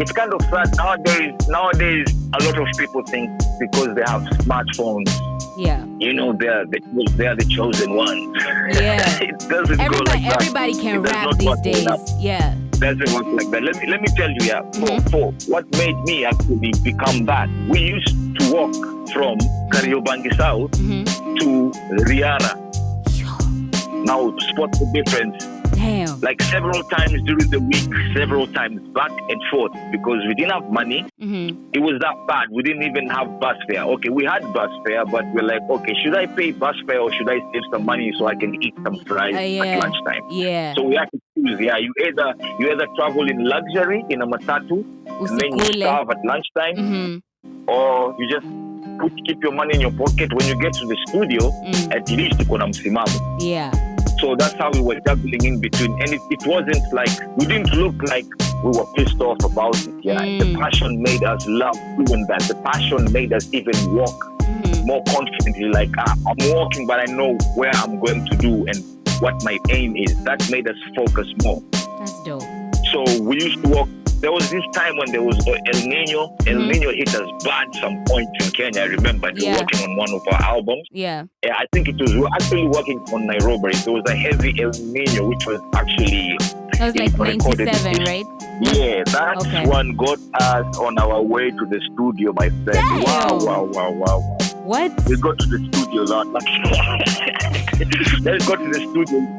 it's kind of sad. Nowadays, a lot of people think because they have smartphones, they're the chosen ones. Yeah. It doesn't go like that. Everybody can rap these days. Yeah. Doesn't work like that. Let me tell you, for what made me actually become that, we used to walk from Kariobangi South to Riara. Now, spot the difference. Damn. Like several times during the week, several times back and forth, because we didn't have money. It was that bad. We didn't even have bus fare. Okay, we had bus fare, but we're like, okay, should I pay bus fare or should I save some money so I can eat some fries at lunchtime? Yeah. So we had to choose. Yeah, you either travel in luxury in a matatu, and then you starve at lunchtime, or you just keep your money in your pocket. When you get to the studio, at least you can msimamo. Yeah. So that's how we were juggling in between. And it wasn't like, we didn't look like we were pissed off about it. Yeah. The passion made us love doing that. The passion made us even walk more confidently. Like, I'm walking, but I know where I'm going to do and what my aim is. That made us focus more. That's dope. So we used to walk. There was this time when there was El Nino. El Nino hit us bad some point in Kenya. I remember they were working on one of our albums. Yeah, I think we were actually working on Nairoberry. There was a heavy El Nino, which was actually... That was like 97, right? Yeah, that one got us on our way to the studio, my friend. Damn. Wow. What? We got to the studio, Lord. Let's go to the studio.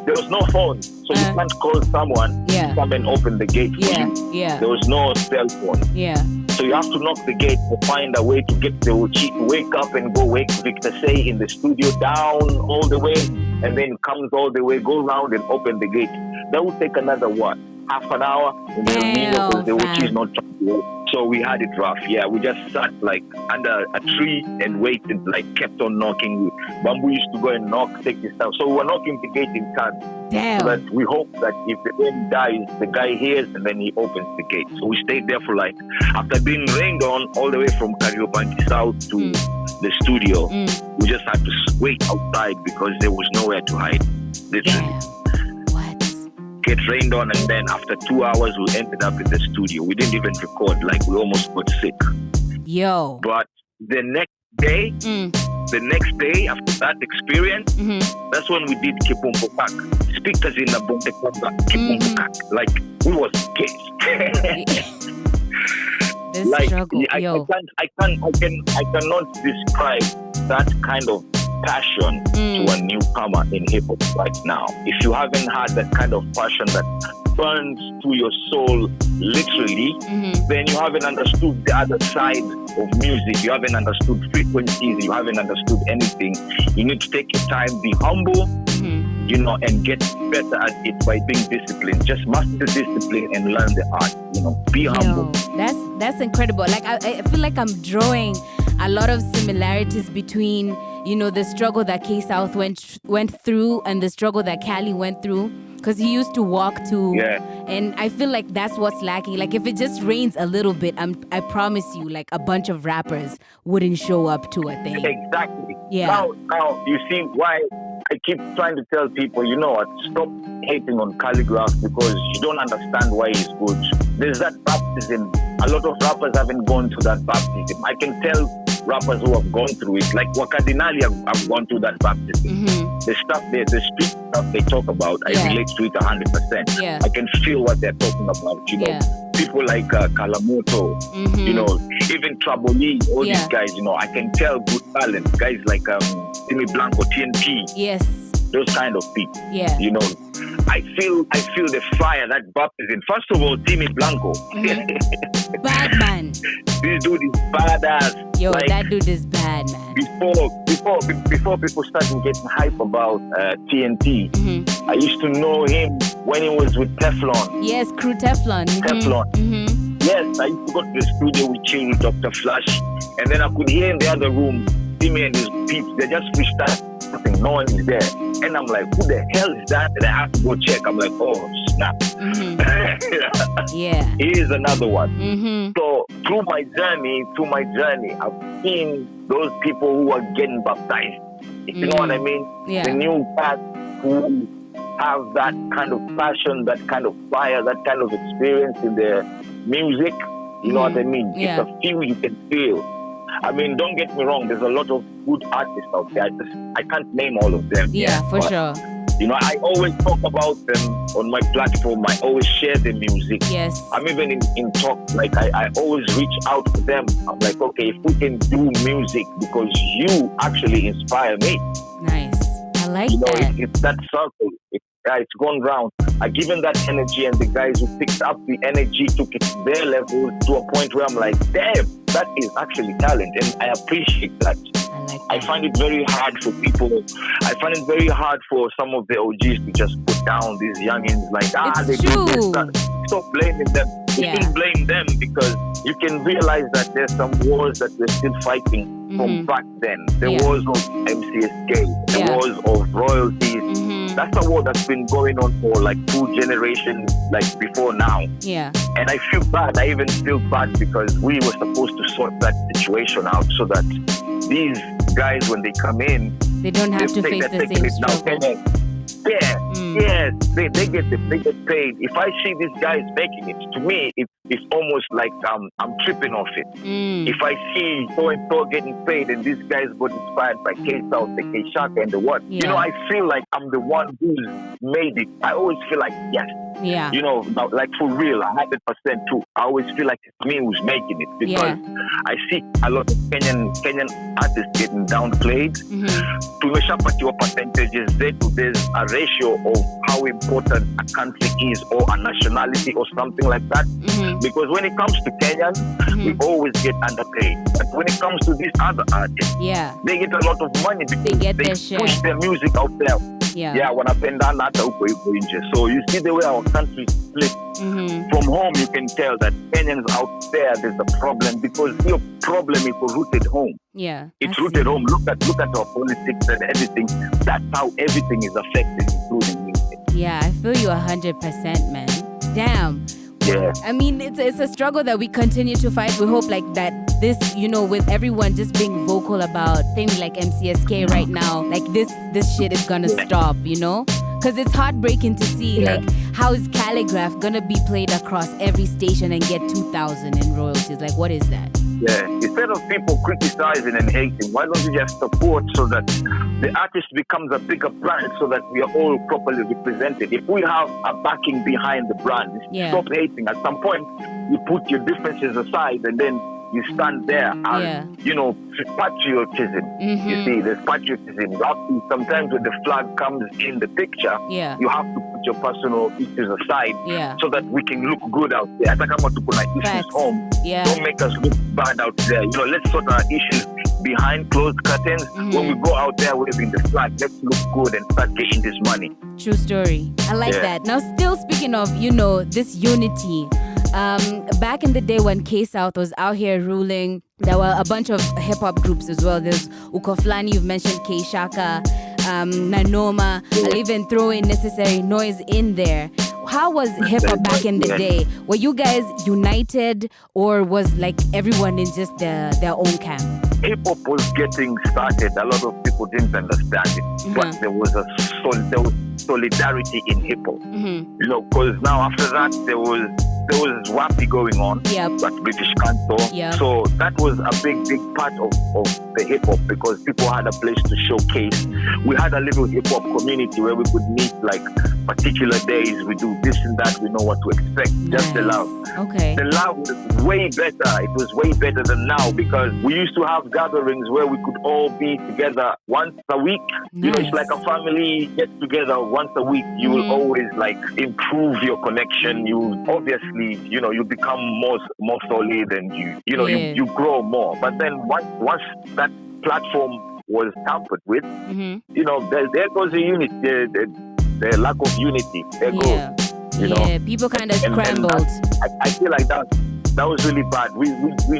There was no phone, so you can't call someone to come and open the gate for you. Yeah. There was no cell phone. Yeah. So you have to knock the gate to find a way to get the Uchi to wake up and go wake Victor Say in the studio down all the way, and then comes all the way, go round and open the gate. That would take another half an hour, and then the Uchi is not trying to open. So we had it rough. Yeah, we just sat like under a tree and waited, like kept on knocking. Bamboo used to go and knock, take his stuff. So we were knocking the gate in turn. Damn. So that we hope that if the rain dies, the guy hears and then he opens the gate. So we stayed there for after being rained on all the way from Kariobangi South to the studio, we just had to wait outside because there was nowhere to hide. Literally. Damn. What? Get rained on, and then after 2 hours we ended up in the studio. We didn't even record, we almost got sick. Yo. But the next day after that experience, that's when we did Kapuka. Speakers in the Bontekomba, Kapuka. Like, we was kids. This struggle, I cannot describe that kind of passion to a newcomer in hip hop right now, if you haven't had that kind of passion that burns to your soul literally, then you haven't understood the other side of music. You haven't understood frequencies. You haven't understood anything. You need to take your time, be humble, and get better at it by being disciplined. Just master discipline and learn the art. Be humble. That's incredible. Like I feel like I'm drawing a lot of similarities between the struggle that K-South went through and the struggle that Cali went through. Because he used to walk to, and I feel like that's what's lacking. Like if it just rains a little bit, I promise you, like a bunch of rappers wouldn't show up to a thing. Exactly. Yeah. Now you see why I keep trying to tell people, you know what, stop hating on Calligraph because you don't understand why he's good. There's that baptism. A lot of rappers haven't gone to that baptism. I can tell rappers who have gone through it, like Wakadinali have gone through that baptism. The stuff, the street stuff they talk about, I relate to it 100%. Yeah. I can feel what they're talking about, People like Kalamoto, even Traboli, all these guys, I can tell good talent. Guys like Timmy Blanco, TNT. Yes. Those kind of people. Yeah. I feel the fire, that baptism. First of all, Timmy Blanco. Bad man. This dude is badass. Yo, that dude is bad, man. Before people started getting hype about TNT, I used to know him when he was with Teflon. Yes, Crew Teflon. Teflon. Yes, I used to go to the studio with chill with Dr. Flash, and then I could hear in the other room Timmy and his peeps. They just freestyle. No one is there, and I'm like, who the hell is that? And I have to go check. I'm like, oh snap. Yeah, he is another one. So through my journey, I've seen those people who are getting baptized. You know what I mean? Yeah. The new guys who have that kind of passion, that kind of fire, that kind of experience in their music. You know what I mean? Yeah. It's a feel you can feel. I mean, don't get me wrong. There's a lot of good artists out there. I can't name all of them. Yeah, for sure. I always talk about them on my platform. I always share their music. Yes. I'm even in talk. Like I always reach out to them. I'm like, okay, if we can do music because you actually inspire me. Nice. I like that. It's that circle. It's gone round. I give them that energy, and the guys who picked up the energy took it to their level to a point where I'm like, damn, that is actually talent, and I appreciate that. I find it very hard for people. I find it very hard for some of the OGs to just put down these youngins like, they do this. Stop blaming them. You shouldn't blame them because you can realize that there's some wars that we're still fighting from back then. The wars of MCSK, the wars of royalties. That's a war that's been going on for like 2 generations, like before now. Yeah. And I feel bad. I even feel bad because we were supposed to sort that situation out so that these guys, when they come in, they don't have to face the same struggle. Yes, they get paid. If I see these guys making it, to me, it's almost like I'm tripping off it. If I see so and so getting paid, and these guys got inspired by K-South, the K-Shaka, and the what, I feel like I'm the one who's made it. I always feel like yes. Yeah. Like for real, 100% too. I always feel like it's me who's making it because I see a lot of Kenyan artists getting downplayed. Tumeshapatiwa percentages zetu. There's a ratio of how important a country is or a nationality or something like that. Because when it comes to Kenyan, we always get underpaid. But when it comes to these other artists, they get a lot of money because they push their music out there. Wanapendana hata huko hivyo nje. So you see the way our country is split. From home you can tell that Kenyans out there, there's a problem because your problem is rooted home. It's rooted home. Look at our politics and everything. That's how everything is affected, including music. Yeah, I feel you 100%, man. Damn. Yeah. I mean, it's a struggle that we continue to fight. We hope like that this, with everyone just being vocal about things like MCSK right now, like this shit is gonna stop, Because it's heartbreaking to see, like, how is Calligraph gonna be played across every station and get 2,000 in royalties? Like, what is that? Yeah, instead of people criticizing and hating, why don't you just support so that the artist becomes a bigger brand so that we are all properly represented? If we have a backing behind the brand, stop hating. At some point, you put your differences aside and then you stand there and, patriotism. You see, there's patriotism. You have to, sometimes when the flag comes in the picture, you have to put your personal issues aside so that we can look good out there. Hata kama tuko na issues home, don't make us look bad out there. Let's sort our issues behind closed curtains. When we go out there waving the flag, let's look good and start getting this money. True story. I like that. Now, still speaking of, this unity, back in the day when K-South was out here ruling, there were a bunch of hip-hop groups as well. There's Ukoflani, you've mentioned K-Shaka, Nanoma. I'll even throw in Necessary Noise in there. How was hip-hop back in the day? Were you guys united, or was like everyone in just their own camp? Hip-hop was getting started. A lot of people didn't understand it, but there was solidarity in hip-hop. Because now after that there was Wapi going on, like British Canto. So that was a big part of the hip-hop, because people had a place to showcase. We had a little hip-hop community where we could meet like particular days. We do this and that. We know what to expect. Nice. Just the love. Okay. The love was way better. It was way better than now, because we used to have gatherings where we could all be together once a week. Nice. It's like a family get together once a week. You will always like improve your connection. You obviously, you become more solid, and you grow more. But then once that platform was tampered with, there goes the unity, the lack of unity. There goes. People kind of scrambled. I feel like that was really bad. We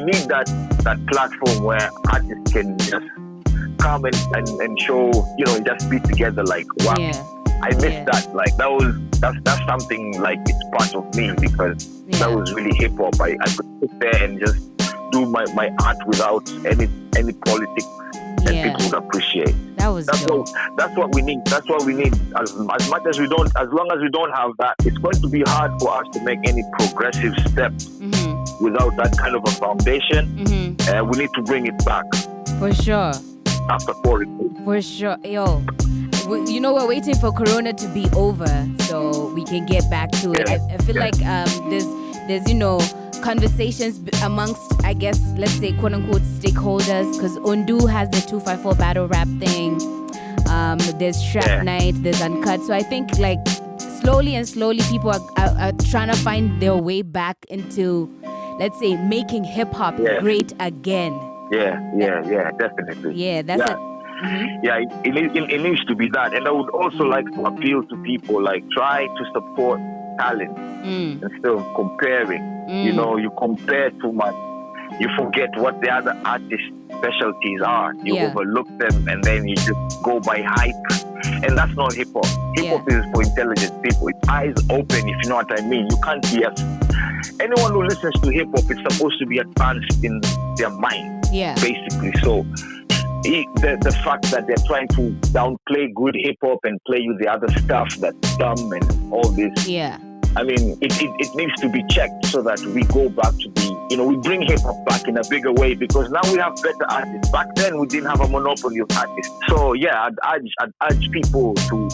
need that platform where artists can just come and show, just be together like wow. I miss that. Like that's something like it's part of me, because that was really hip hop. I could sit there and just do my art without any politics, and people would appreciate. That's what we need. That's what we need. As long as we don't have that, it's going to be hard for us to make any progressive steps without that kind of a foundation. We need to bring it back. For sure. After quarantine. For sure. We're waiting for Corona to be over so we can get back to it. I feel like there's conversations amongst, I guess, let's say, quote unquote, stakeholders, because Undu has the 254 battle rap thing. There's Strap Night, there's Uncut. So I think like slowly people are trying to find their way back into, let's say, making hip hop great again. Yeah, definitely. Yeah, that's it. Yeah, it needs to be that. And I would also like to appeal to people, like, try to support talent instead of comparing. You compare too much. You forget what the other artists' specialties are. You overlook them, and then you just go by hype. And that's not hip-hop. Hip-hop is for intelligent people. It's eyes open, if you know what I mean. You can't be anyone who listens to hip-hop is supposed to be advanced in their mind, basically. So the fact that they're trying to downplay good hip-hop and play you the other stuff that's dumb and all this. I mean, it needs to be checked so that we go back to we bring hip-hop back in a bigger way, because now we have better artists. Back then, we didn't have a monopoly of artists. So, I'd urge people to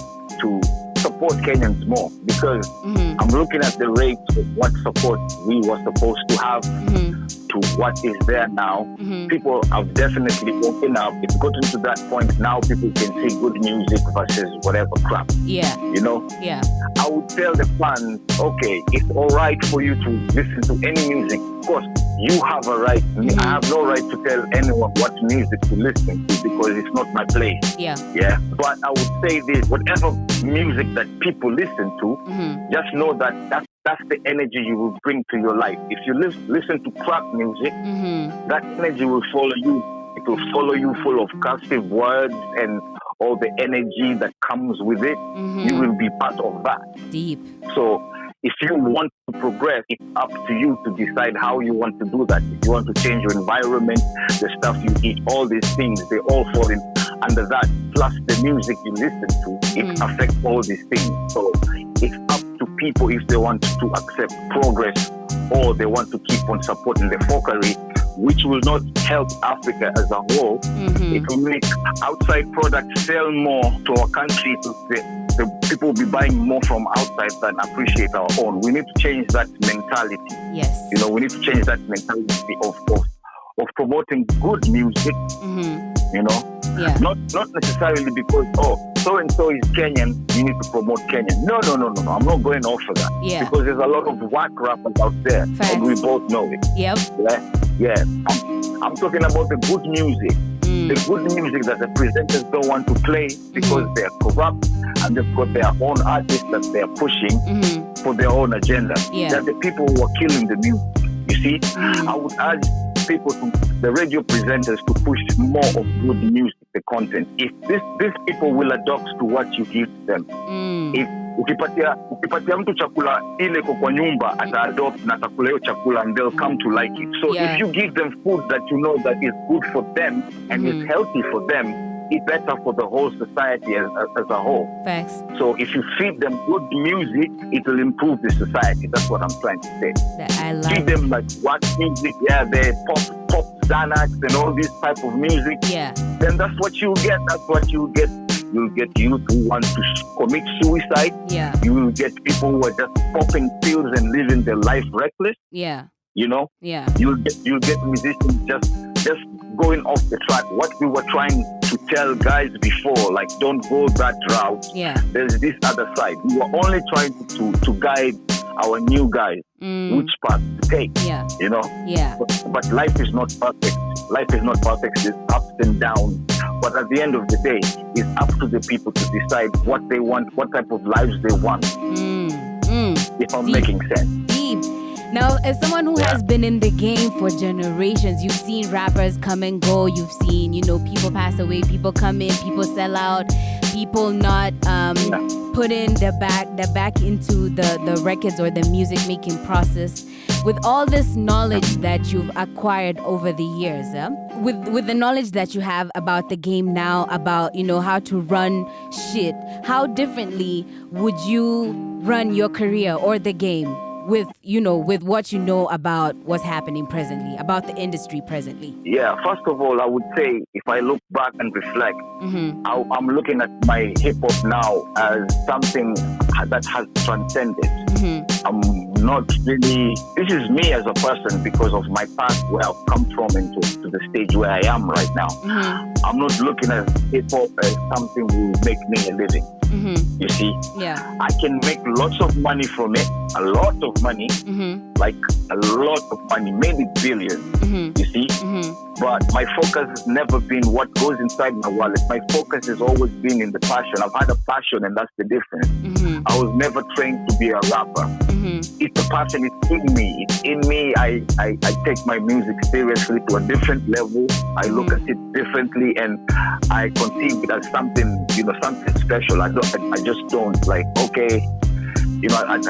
support Kenyans more, because I'm looking at the rates of what support we were supposed to have to what is there now. People have definitely woken up. It's gotten to that point now. People can see good music versus whatever crap. I would tell the fans, okay, it's all right for you to listen to any music. Of course, you have a right. I have no right to tell anyone what music to listen to, because it's not my place. But I would say this: whatever music that people listen to, just know that that's the energy you will bring to your life. If you listen to crap music, that energy will follow you. It will follow you, full of cursive words and all the energy that comes with it. You will be part of that. Deep. So if you want to progress, it's up to you to decide how you want to do that. If you want to change your environment, the stuff you eat, all these things, they all fall under that. Plus the music you listen to, it affects all these things. So it's up to people if they want to accept progress, or they want to keep on supporting the fuckery, which will not help Africa as a whole. It will make outside products sell more to our country. The people will be buying more from outside than appreciate our own. We need to change that mentality. Yes. We need to change that mentality of promoting good music, you know. Yeah. Not necessarily because, so and so is Kenyan, you need to promote Kenyan. No. I'm not going off of that. Yeah. Because there's a lot of whack rappers out there, Facts. and we both know it. Yep. Yeah. I'm talking about the good music. The good music that the presenters don't want to play because they're corrupt and they've got their own artists that they're pushing for their own agenda. Yeah. They're the people who are killing the music. You see, I would urge the radio presenters to push more of good music, the content. If these people will adopt to what you give them. If ukipatia mtu chakula ile kwa nyumba ata-adopt na atakula hiyo chakula and they'll come to like it. So if you give them food that you know that is good for them and is healthy for them, it's better for the whole society as a whole. Facts. So if you feed them good music, it will improve the society. That's what I'm trying to say. I love Feed them like what music, the pop Xanax and all this type of music. Yeah. Then that's what you'll get. You'll get youth who want to commit suicide. Yeah. You will get people who are just popping pills and living their life reckless. Yeah. You know? Yeah. You'll get musicians just going off the track. What we were trying to tell guys before, like don't go that route. Yeah. There's this other side. We were only trying to guide our new guys which path to take. Yeah. You know? Yeah. But life is not perfect. Life is not perfect. It's ups and downs. But at the end of the day, it's up to the people to decide what they want, what type of lives they want. If I'm making sense. Deep. Now, as someone who has been in the game for generations, you've seen rappers come and go. You've seen, people pass away, people come in, people sell out, people not put in the back into the records or the music making process. With all this knowledge that you've acquired over the years, with the knowledge that you have about the game now, about how to run shit, how differently would you run your career or the game with what you know about what's happening presently, about the industry presently? Yeah, first of all, I would say if I look back and reflect, I'm looking at my hip hop now as something that has transcended. I'm not really, this is me as a person because of my past, where I've come from into to the stage where I am right now. I'm not looking at hip hop as something that will make me a living. You see? Yeah. I can make lots of money from it, a lot of money, like a lot of money, maybe billions, you see? But my focus has never been what goes inside my wallet. My focus has always been in the passion. I've had a passion, and that's the difference. I was never trained to be a rapper. It's a passion, it's in me. It's in me. I take my music seriously to a different level. I look at it differently, and I conceive it as something, something special. I just don't I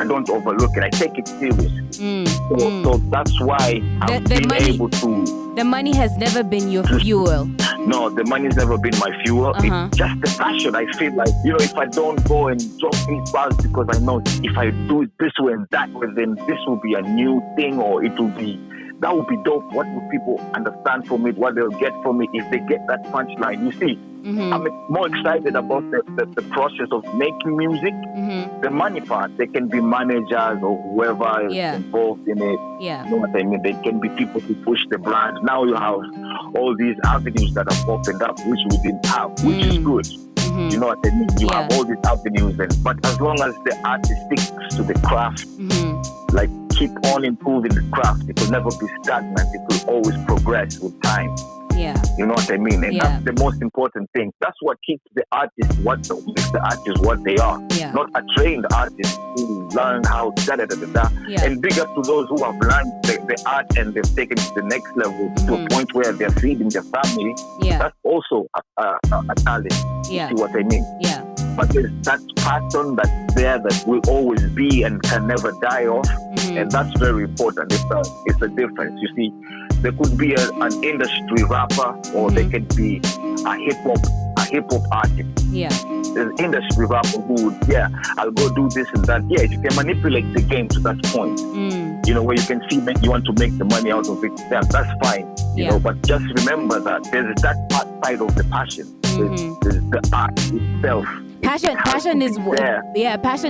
don't overlook it. I take it seriously. So that's why I'm able to. The money has never been your fuel. No, the money's never been my fuel. It's just the passion. I feel like, if I don't go and drop these bars because I know if I do it this way and that way, then this will be a new thing, or that would be dope. What would people understand from it? What they'll get from it if they get that punchline? You see, I'm more excited about the process of making music. The money part, they can be managers or whoever is involved in it. Yeah. You know what I mean? They can be people who push the brand. Now you have all these avenues that have opened up, which we didn't have, which is good. You know what I mean? You have all these avenues, but as long as the artist sticks to the craft, like keep on improving the craft, it will never be stagnant. It will always progress with time. Yeah. You know what I mean? And that's the most important thing. That's what keeps the artist makes the artist what they are. Yeah. Not a trained artist who learn how da-da-da-da-da. Yeah. And big up to those who have learned the art and they've taken it to the next level to a point where they're feeding their family. Yeah. That's also a talent. Yeah. You see what I mean? Yeah. But there's that pattern that's there that will always be and can never die off. And that's very important. It's a difference. You see, there could be an industry rapper, or there can be a hip hop artist. Yeah. There's an industry rapper who would, I'll go do this and that. Yeah, you can manipulate the game to that point. Where you can see that you want to make the money out of it. That's fine. You know, but just remember that there's that side of the passion. There's the art itself. Passion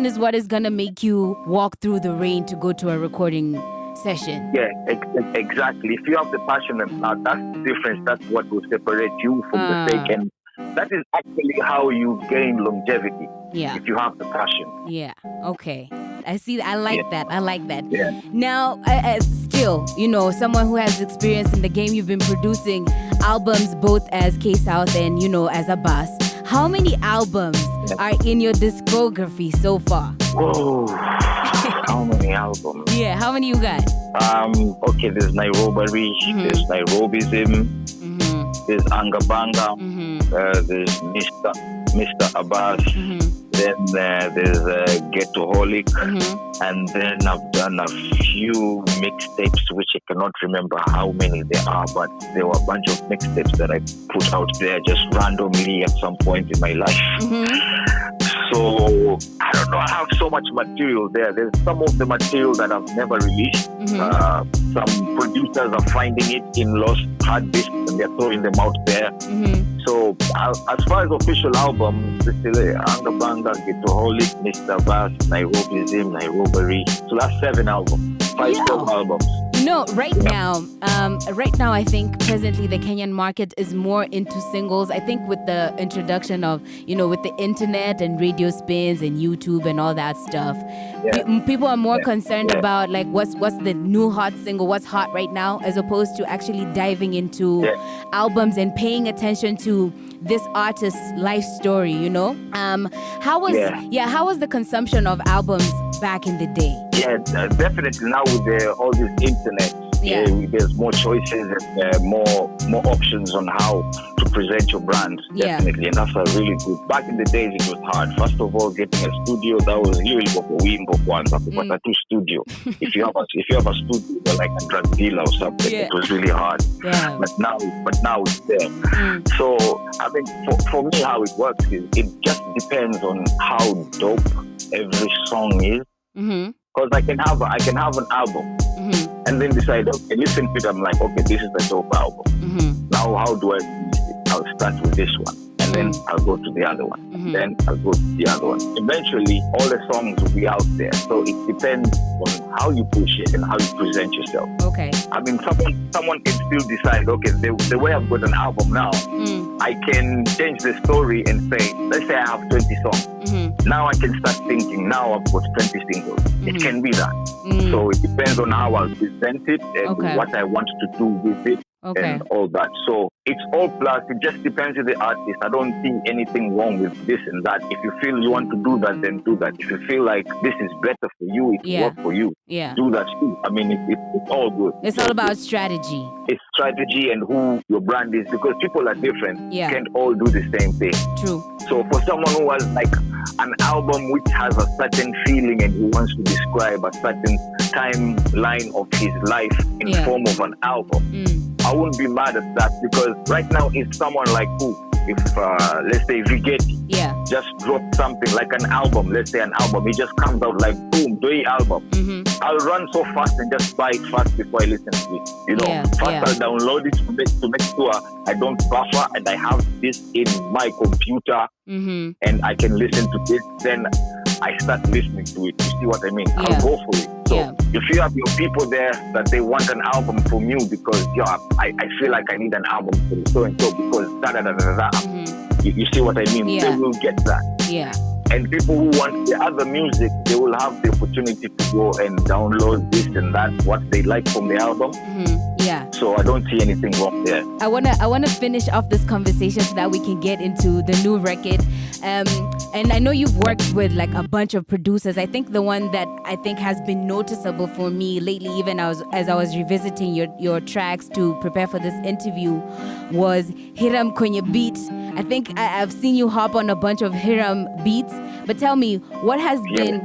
is what is gonna make you walk through the rain to go to a recording session. Yeah, exactly. If you have the passion and art, that's the difference. That's what will separate you from the fake. And that is actually how you gain longevity. Yeah. If you have the passion. Yeah. Okay. I see. I like that. I like that. Yeah. Now, still, someone who has experience in the game, you've been producing albums both as K-South and, as Abbas. How many albums are in your discography so far? Whoa. How many albums? Yeah, how many you got? Okay, there's Nairoberry, there's Nairobism, there's Angabanga, there's Mr. Abbas, then there's Ghettoholic, and then I've done a few mixtapes which I cannot remember how many there are, but there were a bunch of mixtapes that I put out there just randomly at some point in my life. So I don't know, I have so much material there. There's some of the material that I've never released. Some producers are finding it in lost hard disks and they're throwing them out there. So as far as official albums, this is Angabanga, Ghettoholic, Mr. Bass, Nairobism, Nairoberry. So that's 7 albums, 5 albums. Right now, I think presently the Kenyan market is more into singles. I think with the introduction of, with the internet and radio spins and YouTube and all that stuff, people are more concerned about like what's the new hot single, what's hot right now, as opposed to actually diving into albums and paying attention to this artist's life story. How was the consumption of albums back in the day? Yeah, definitely. Now with all this internet, there's more choices and more options on how to present your brand. Definitely, and that's a really good. Back in the days, it was hard. First of all, getting a studio, that was really kupata tu studio. If you have a studio, you're like a drug dealer or something. It was really hard. But now it's there. So I think for me, how it works is it just depends on how dope every song is. Because I can have an album and then decide, okay, listen to it. I'm like, okay, this is a dope album. Now, how do I release it? I'll start with this one, and then I'll go to the other one, then I'll go to the other one. Eventually, all the songs will be out there. So it depends on how you push it and how you present yourself. Okay. I mean, someone can still decide, okay, the way I've got an album now, I can change the story and say, let's say I have 20 songs. Now I can start thinking, now I've got 20 singles. It can be that. So it depends on how I'll present it and what I want to do with it. And all that. So it's all plus. It just depends on the artist. I don't see anything wrong with this and that. If you feel you want to do that, then do that. If you feel like this is better for you, it will work for you. Do that too. I mean, it's all good. It's all about strategy. It's strategy and who your brand is, because people are different. You can't all do the same thing. True. So for someone who has like an album which has a certain feeling and he wants to describe a certain timeline of his life in form of an album, I wouldn't be mad at that, because right now it's someone like who, if let's say Vigeti just dropped something like an album, let's say an album, it just comes out like boom, Doi album. I'll run so fast and just buy it fast before I listen to it. I'll download it to make sure I don't buffer and I have this in my computer and I can listen to this. Then I start listening to it. You see what I mean? I'll go for it. So if you have your people there that they want an album from you because I feel like I need an album from so and so because you see what I mean? They will get that. And people who want the other music, they will have the opportunity to go and download this and that, what they like from the album. So I don't see anything wrong there. I wanna finish off this conversation so that we can get into the new record. And I know you've worked with like a bunch of producers. I think the one that I think has been noticeable for me lately, even as I was revisiting your tracks to prepare for this interview, was Hiram Kwenye Beat. I think I've seen you hop on a bunch of Hiram beats. But tell me, what has been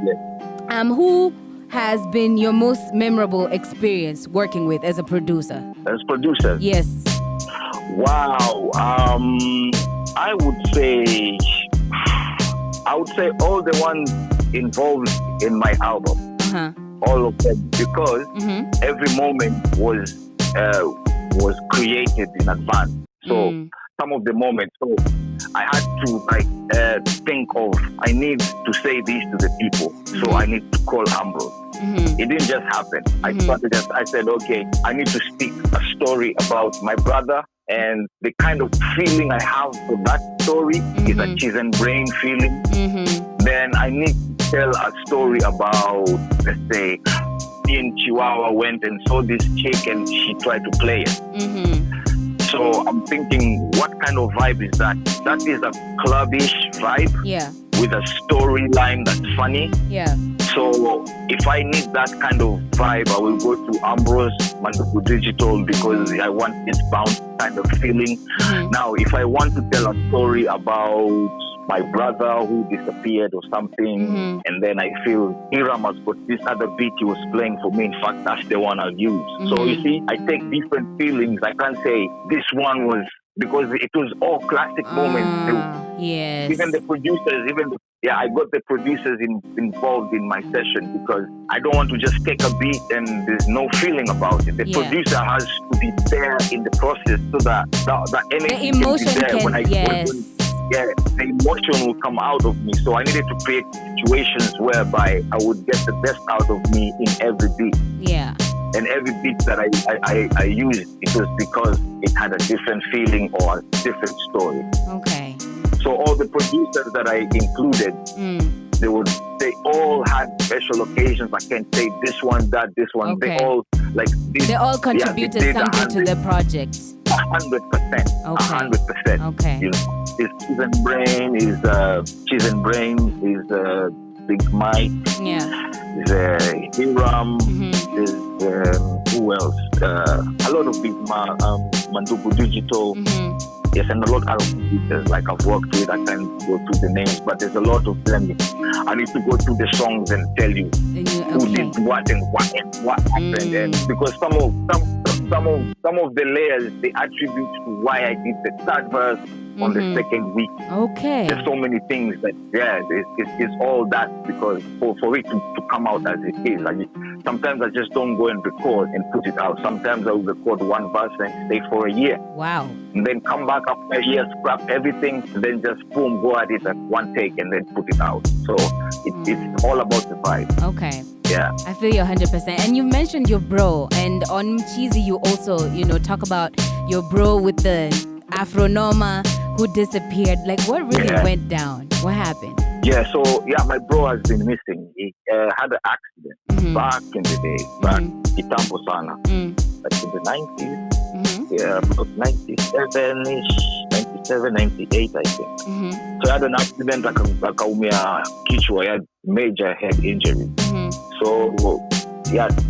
who has been your most memorable experience working with as a producer? As producer? Yes. Wow. I would say all the ones involved in my album. All of them, because every moment was created in advance. So some of the moments, so I had to think of, I need to say this to the people. So I need to call Ambrose. It didn't just happen. I said, okay, I need to speak a story about my brother, and the kind of feeling I have for that story is a cheese and brain feeling. Then I need to tell a story about, let's say, me and Chiwawa went and saw this chick and she tried to play it. So I'm thinking, what kind of vibe is that? That is a clubbish vibe with a storyline that's funny. So if I need that kind of vibe, I will go to Ambrose Manduku Digital, because I want this bounce kind of feeling. Now, if I want to tell a story about my brother who disappeared or something, and then I feel Hiram has got this other beat he was playing for me. In fact, that's the one I'll use. So you see, I take different feelings. I can't say this one was, because it was all classic moments. Yes. Even the producers, I got the producers involved in my session, because I don't want to just take a beat and there's no feeling about it. The producer has to be there in the process, so that the energy the emotion can be there. When The emotion will come out of me. So I needed to create situations whereby I would get the best out of me in every beat. And every beat that I used, it was because it had a different feeling or a different story. Okay. So all the producers that I included, they all had special occasions. I can't say this one, that, this one. Okay. They all contributed something to the project. 100%. 100%. Okay. You know, is Cheese and Brain, is Big Mike, is Hiram, is who else? A lot of big Manduku Digital. Yes, and a lot of producers like I've worked with. I can't go through the names, but there's a lot of them. I need to go through the songs and tell you who did what and what happened. And because some of the layers they attribute to why I did the third verse on the second week. Okay. There's so many things that it's all that, because for it to come out as it is. Sometimes I just don't go and record and put it out. Sometimes I will record one verse and stay for a year. Wow. And then come back after a year, scrap everything, and then just boom, go at it at one take and then put it out. So it's all about the vibe. Okay. Yeah. I feel you 100%. And you mentioned your bro, and on Cheesy you also, talk about your bro with the Afronoma who disappeared. Like, what really went down? What happened? Yeah, so my bro has been missing. He had an accident back in the day, back kitambo sana, like in the 90s. About 97-ish, 97, 98, I think. So he had an accident, akaumia kichwa, he had major head injury. So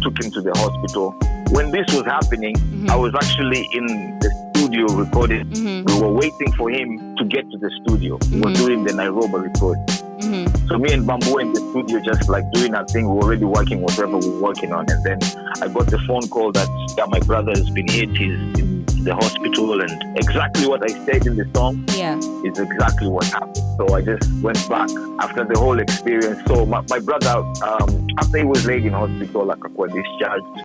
took him to the hospital. When this was happening, I was actually in the studio recording. We were waiting for him to get to the studio. We were doing the Nairoberry record. So me and Bamboo in the studio just like doing our thing. We were already working whatever we were working on. And then I got the phone call that my brother has been hit. He's in the hospital. And exactly what I said in the song is exactly what happened. So I just went back after the whole experience. So my brother, after he was laid in hospital, like, I got discharged.